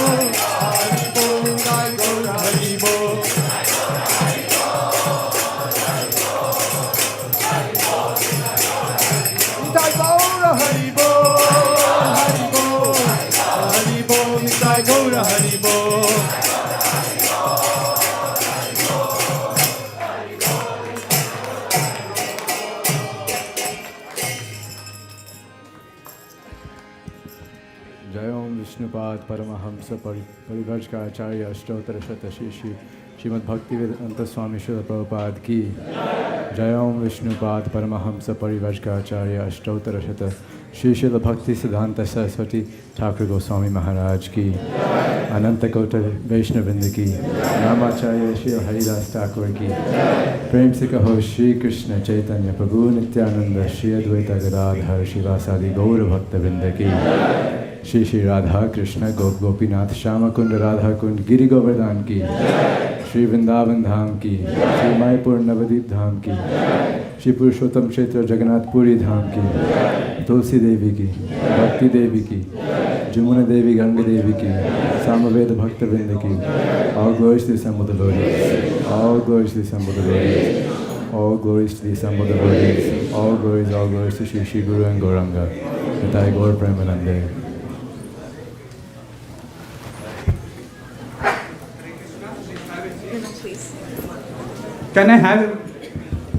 Speaker 8: Hari Bol, Jai Gaura Hari Bol, Jai Gaura Hari Bol, Hari Bol, Hari Bol, Jai Gaura Hari Bol. Jai Om Vishnupad Paramahamsa Paribhajkaracharya Ashtottara Shatashi Srimad Bhaktivedanta Swami Srila Prabhupada ki. Jai Om Vishnupad Paramahamsa Paribhajkaracharya Ashtottara Shatashi Srila Bhakti Siddhanta Saraswati Thakur Goswami Maharaj ki. Ananta Kota Vaishnavrinda ki. Ramacharya Shri Haridas Thakur ki. Prem se kaho Shri Krishna Chaitanya Prabhu Nityananda Shri Advaita Gadadhar Shivasadi Gaura Bhakta Vrinda ki. Shri Shri Radha Krishna Gop Gopinath Shama Kund Radha Kund Giri Govardhan ki, Shri Vrindavan Dham ki, Shri Mayapur Navadip Dham ki, Shri Purushottam Kshetra Jagannath Puri Dham ki, Tulsi Devi ki, Bhakti Devi ki, Jamuna Devi Ganga Devi ki, Samaveda Bhakta Vrinda ki. All glories to the assembled devotees. All glories to the assembled devotees. All glories to the assembled devotees. All glories to Shri Shri Guru and Gauranga. Nitai Gaur Premanande.
Speaker 9: Can I have?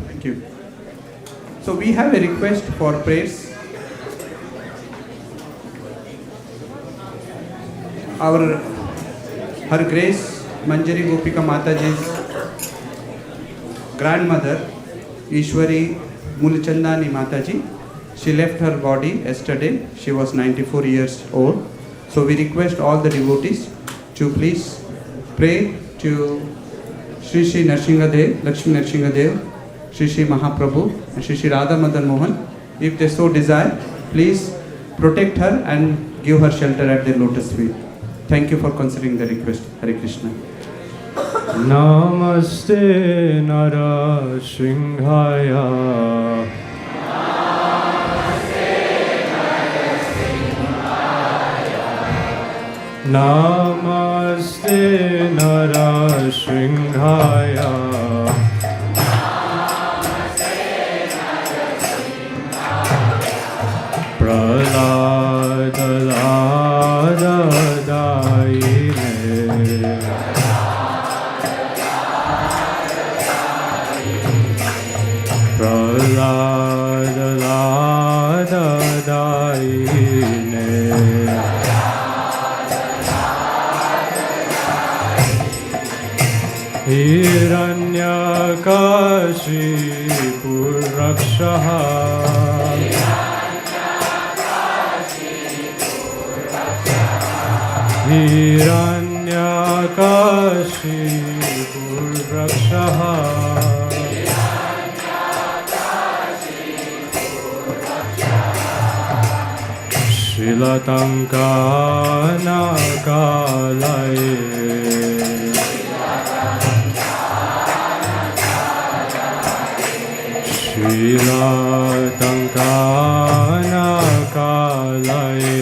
Speaker 9: Thank you. So we have a request for prayers. Our Her Grace Manjari Gopika Mataji's grandmother, Ishwari Mulchandani Mataji, she left her body yesterday. She was 94 years old. So we request all the devotees to please pray to Shri Shri Narsinghadev, Lakshmi Narsinghadev, Shri Shri Mahaprabhu and Shri Shri Radha Madan Mohan. If they so desire, please protect her and give her shelter at their lotus feet. Thank you for considering the request. Hare Krishna.
Speaker 8: Namaste Nara Shringhaya. Namaste Nara Shringhaya. Prahlad हिरण्यकाशीपुरक्षः हिरण्यकाशीपुरक्षः शिलतङ्कानाकालये श्रीलङ्कानाकालये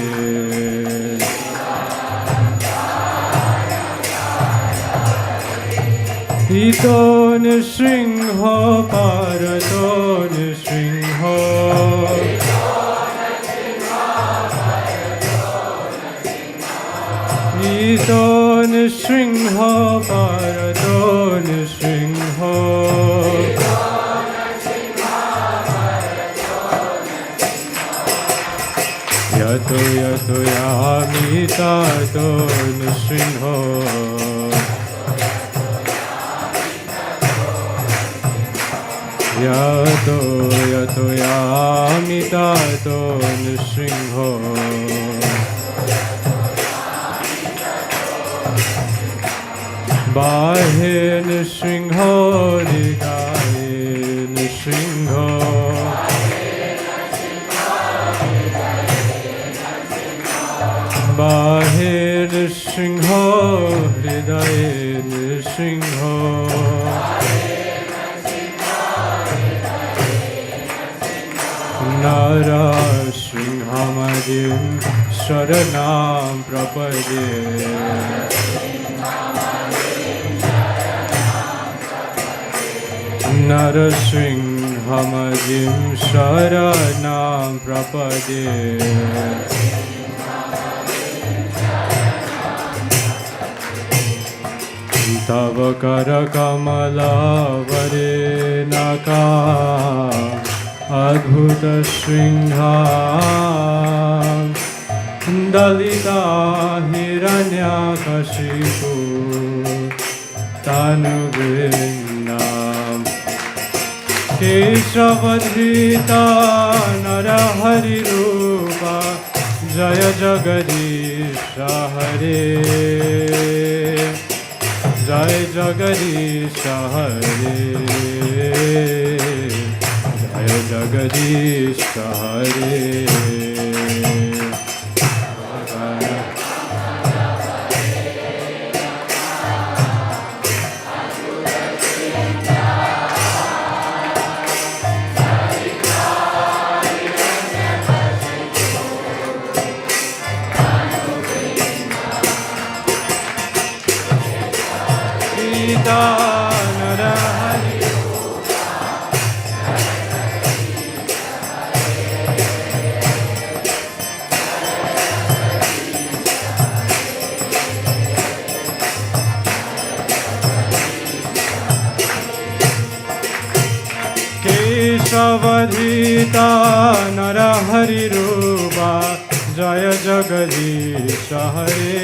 Speaker 8: हितो नृसिंह परतो नृसिंह हितो नृसिंह परतो नृसिंह यतो यतो यामि ततो नृसिंहो यतो यतो यामि ततो नृसिंहो बाह्ये नृसिंहो हृदये नृसिंहो बाह्ये नृसिंहो हृदये नृसिंहो नरसिंहमदिं शरणं प्रपद्ये नरसिंहमदिं शरणं प्रपद्ये तव करकमलवरेणका अद्भुतशृङ्गा दलिता हिरण्यकशिपु तनुभृङ्गाम् केशवधृता नरहरिरूपा जय जगदीश हरे जय जगदीश हरे जय जगदीश हरे केशवधृता नरहरिरूपा जय जगदीश हरे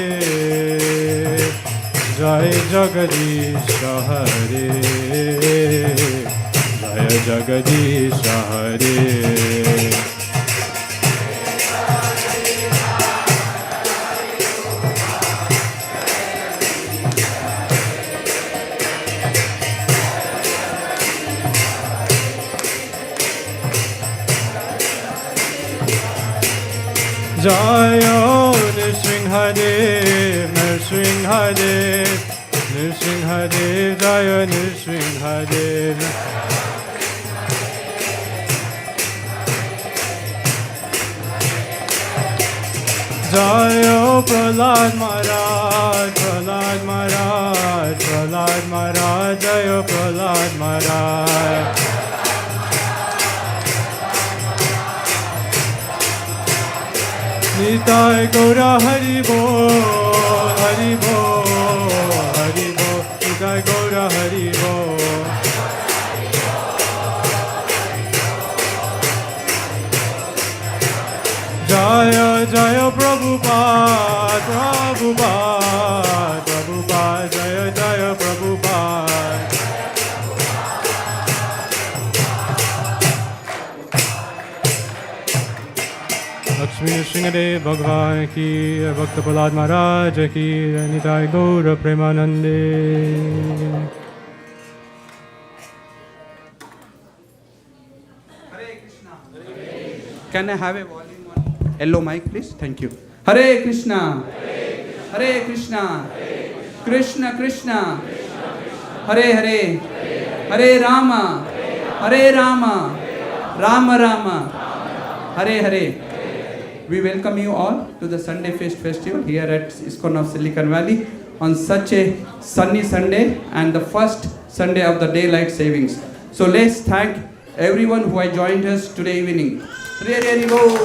Speaker 8: जय जगदीश हरे जय जगदीश हरे जय नृसिंहदेव नृसिंहदेव नृसिंहदेव जय नृसिंहदेव जय प्रहलाद महाराज प्रहलाद महाराज प्रहलाद महाराज जय प्रहलाद महाराज निताय गौरा हरि बोल हरि बोल हरि बोल निताय गौरा हरि बोल जय जय प्रभुपाद प्रभुपाद प्रभुपाद जय जय Prabhupada Nrsingadev Bhagwan ki, Bhakta Prahlad Maharaj ki, Nitai Gaura Premanande.
Speaker 9: Can I have a volume on yellow mic, please? Thank you. Hare Krishna. Hare Krishna. Krishna Krishna. Hare Hare. Hare Rama. Hare Rama. Rama Rama. Hare Hare. We welcome you all to the Sunday Feast Festival here at ISKCON of Silicon Valley on such a sunny Sunday and the first Sunday of the daylight savings. So let's thank everyone who has joined us today evening. Hare Hare Bol.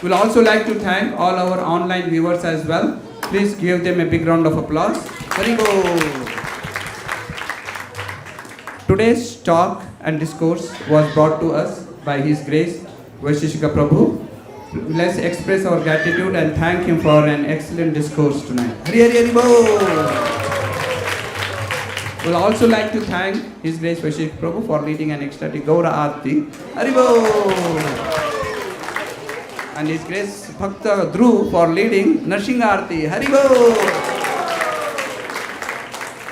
Speaker 9: We'll also like to thank all our online viewers as well. Please give them a big round of applause. Hare Bol. Today's talk and discourse was brought to us by His Grace Vaisesika Prabhu. Let's express our gratitude and thank him for an excellent discourse tonight. Hare Hare Bol. We'll also like to thank His Grace Vaisesika Prabhu for leading an ecstatic Gaura Aarti. Hare Bol. And His Grace Bhakta Dhruv for leading Narsingha Aarti. Hare Bol.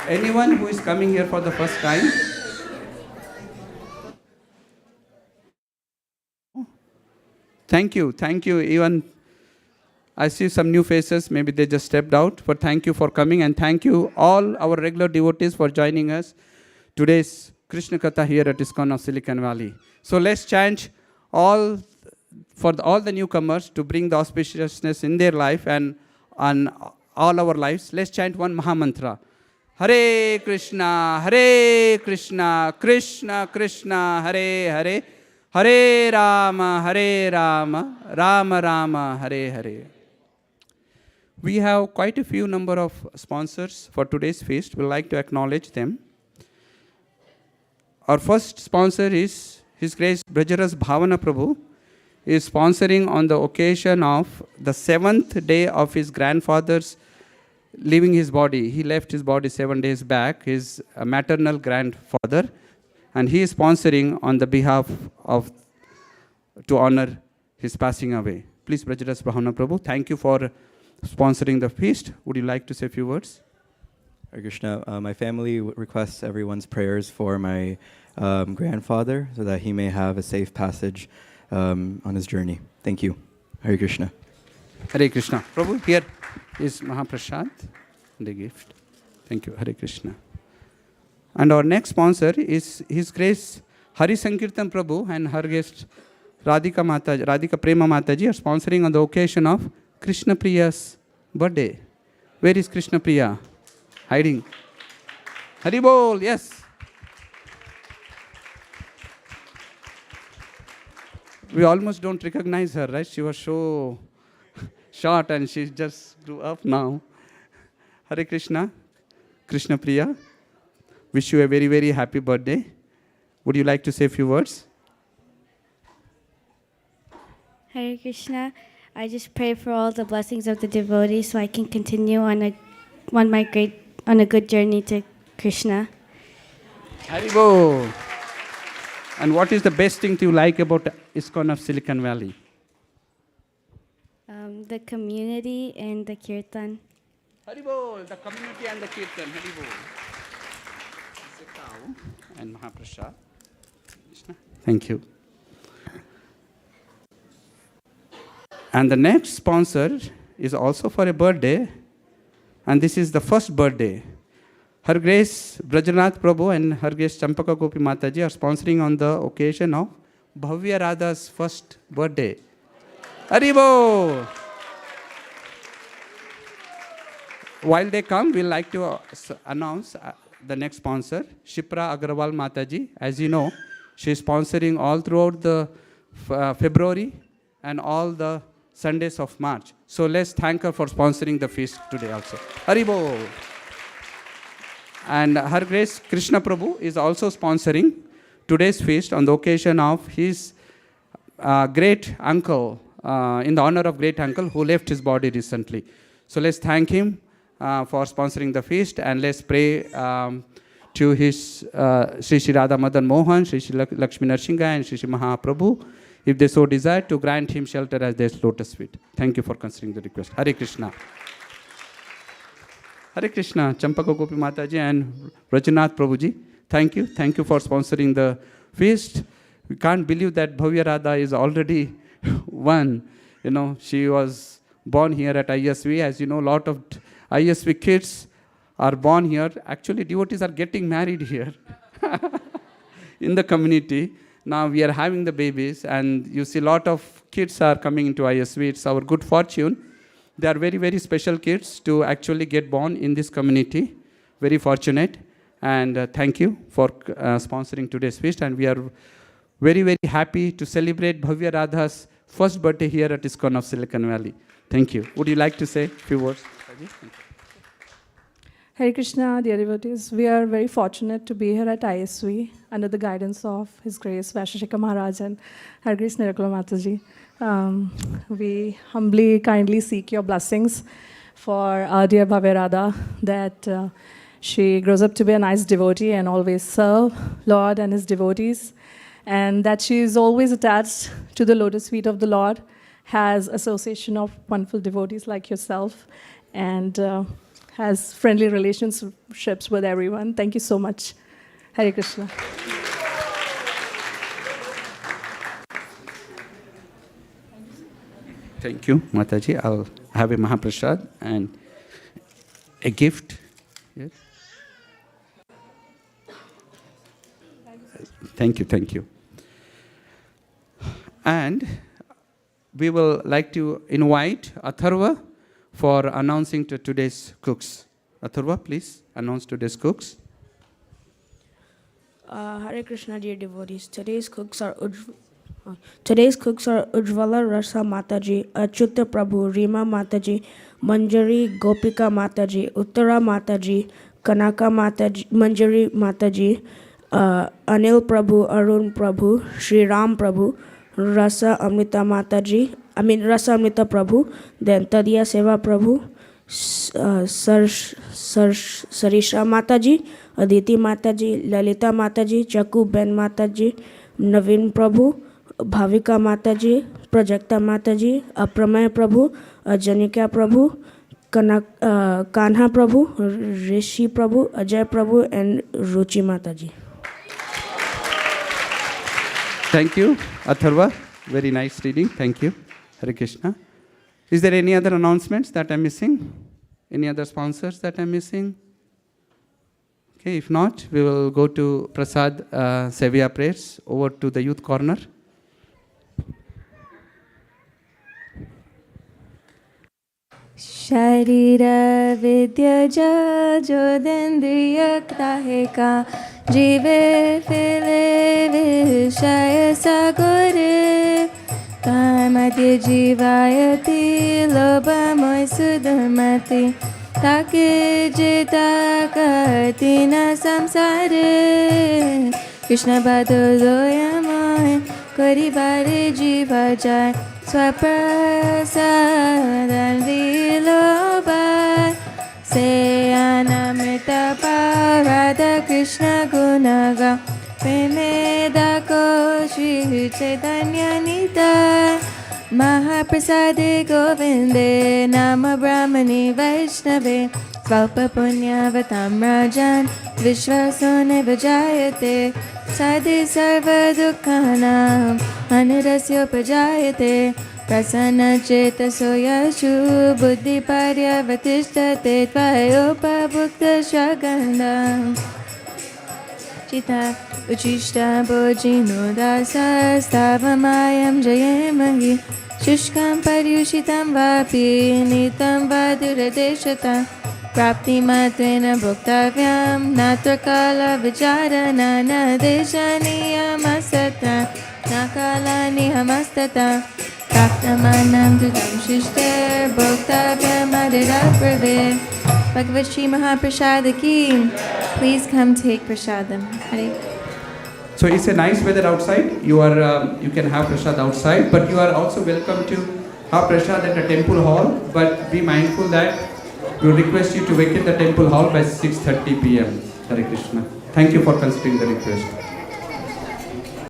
Speaker 9: Anyone who is coming here for the first time, thank you. Even I see some new faces, maybe they just stepped out, but thank you for coming, and thank you all our regular devotees for joining us today's Krishna Katha here at ISKCON of Silicon Valley. So let's chant all the newcomers to bring the auspiciousness in their life and on all our lives. Let's chant one Mahamantra. Hare Krishna, Krishna Krishna, Hare Hare, Hare Rama, Rama Rama, Hare Hare. We have quite a few number of sponsors for today's feast. We'd like to acknowledge them. Our first sponsor is His Grace Brajaras Bhavana Prabhu. He is sponsoring on the occasion of the 7th day of his grandfather's leaving his body. He left his body 7 days back, his maternal grandfather. And he is sponsoring on the behalf of, to honor his passing away. Please, Brajaras Bhavana Prabhu, thank you for sponsoring the feast. Would you like to say a few words?
Speaker 10: Hare Krishna. My family requests everyone's prayers for my grandfather so that he may have a safe passage on his journey. Thank you. Hare Krishna.
Speaker 9: Hare Krishna. Prabhu, here is Mahaprasad, the gift. Thank you. Hare Krishna. And our next sponsor is His Grace Hari Sankirtan Prabhu and her guest Radhika Prema Mataji are sponsoring on the occasion of Krishna Priya's birthday. Where is Krishna Priya? Hiding. Hari Bol, yes. We almost don't recognize her, right? She was so short and she just grew up now. Hare Krishna, Krishna Priya. Wish you a very, very happy birthday. Would you like to say a few words?
Speaker 11: Hare Krishna. I just pray for all the blessings of the devotees so I can continue on a good journey to Krishna.
Speaker 9: Haribo. And what is the best thing you like about ISKCON of Silicon Valley?
Speaker 11: The community and the kirtan.
Speaker 9: Haribo, the community and the kirtan. Haribo. It's a cow and Mahaprasad. Thank you. And the next sponsor is also for a birthday, and this is the first birthday. Her Grace Brajanath Prabhu and Her Grace Champaka Gopi Mataji are sponsoring on the occasion of Bhavya Radha's first birthday. Haribo! While they come, we'd like to announce the next sponsor, Shipra Agrawal Mataji. As you know, she is sponsoring all throughout the February and all the Sundays of March. So let's thank her for sponsoring the feast today also. Haribo! And Her Grace Krishna Prabhu is also sponsoring today's feast on the occasion of his great uncle, in the honor of great uncle who left his body recently. So let's thank him for sponsoring the feast, and let's pray to his Sri Radha Madan Mohan, Sri Lakshmi Narsingha and Sri Mahaprabhu if they so desire, to grant him shelter as their lotus feet. Thank you for considering the request. Hare Krishna. Hare Krishna, Champaka Gopi Mataji and Rajanath Prabhuji. Thank you. Thank you for sponsoring the feast. We can't believe that Bhavya Radha is already one. You know, she was born here at ISV. As you know, a lot of ISV kids are born here. Actually, devotees are getting married here in the community. Now we are having the babies, and you see a lot of kids are coming into ISV. It's our good fortune. They are very, very special kids to actually get born in this community. Very fortunate. And thank you for sponsoring today's feast. And we are very, very happy to celebrate Bhavya Radha's first birthday here at ISKCON of Silicon Valley. Thank you. Would you like to say a few words?
Speaker 12: Hare Krishna, dear devotees. We are very fortunate to be here at ISV under the guidance of His Grace Vaisesika Maharaj and Her Grace Nirkala Mataji. We humbly, kindly seek your blessings for our dear Bhavya Radha, that she grows up to be a nice devotee and always serve Lord and His devotees, and that she is always attached to the lotus feet of the Lord, has association of wonderful devotees like yourself, and has friendly relationships with everyone. Thank you so much. Hare Krishna.
Speaker 9: Thank you, Mataji. I'll have a Mahaprasad and a gift. Yes. Thank you, thank you. And we will like to invite Atharva for announcing to today's cooks. Atharva, please announce today's cooks.
Speaker 13: Hare Krishna, dear devotees. Today's cooks are Ujjvala Rasa Mataji, Achyuta Prabhu, Rima Mataji, Manjari Gopika Mataji, Uttara Mataji, Kanaka Mataji, Manjari Mataji, Anil Prabhu, Arun Prabhu, Sri Ram Prabhu, Rasa Amrita Prabhu, then Tadiya Seva Prabhu, Sarisha Mataji, Aditi Mataji, Lalita Mataji, Chaku Ben Mataji, Navin Prabhu, Bhavika Mataji, Prajakta Mataji, Apramay Prabhu, Janika Prabhu, Kanha Prabhu, Rishi Prabhu, Ajay Prabhu, and Ruchi Mataji.
Speaker 9: Thank you, Atharva. Very nice reading. Thank you. Hare Krishna. Is there any other announcements that I'm missing? Any other sponsors that I'm missing? Okay, if not, we will go to Prasad Sevya prayers over to the youth corner.
Speaker 14: Sharira vidya jodendriya kaheka jive file vishaya sagore karmadya jivayati lobhamoy sudhamati take jita katina samsare Krishna badodoyamoy karibare jiva jai Swaprasadal Dilobai Seyanamrita Parada Krishna Gunaga Premedako Shri Chaitanya Nita Mahaprasade Govinde Nama Brahmani Vaishnave Svalpa Punyavatam Rajan Vishwasone Vajayate Sadhi Sarva Dukhanam Anurasya Pajayate Prasanna Chetaso Yashu Buddhi Paryavatishtate Tvayopa Bhukta Shagandam Chita Uchishta Bojino Dasa Stavamayam Jayemahi Shushkam Paryushitam Vapi Nitam Vaduradeshata Prapti Matrena Bhuktavyam Natra Kala Vicharana Nadeshaniyam Asata Nakala Nihamastata Praptamanam Dudam Shishter Bhuktavyam Adirat Pravir Bhagavad Shri Mahaprasada Ki. Please come take prasadam. Hare.
Speaker 9: So it's a nice weather outside. You can have prasad outside, but you are also welcome to have prasad at the temple hall. But be mindful that we request you to vacate the temple hall by 6:30 p.m. Hare Krishna. Thank you for considering the request.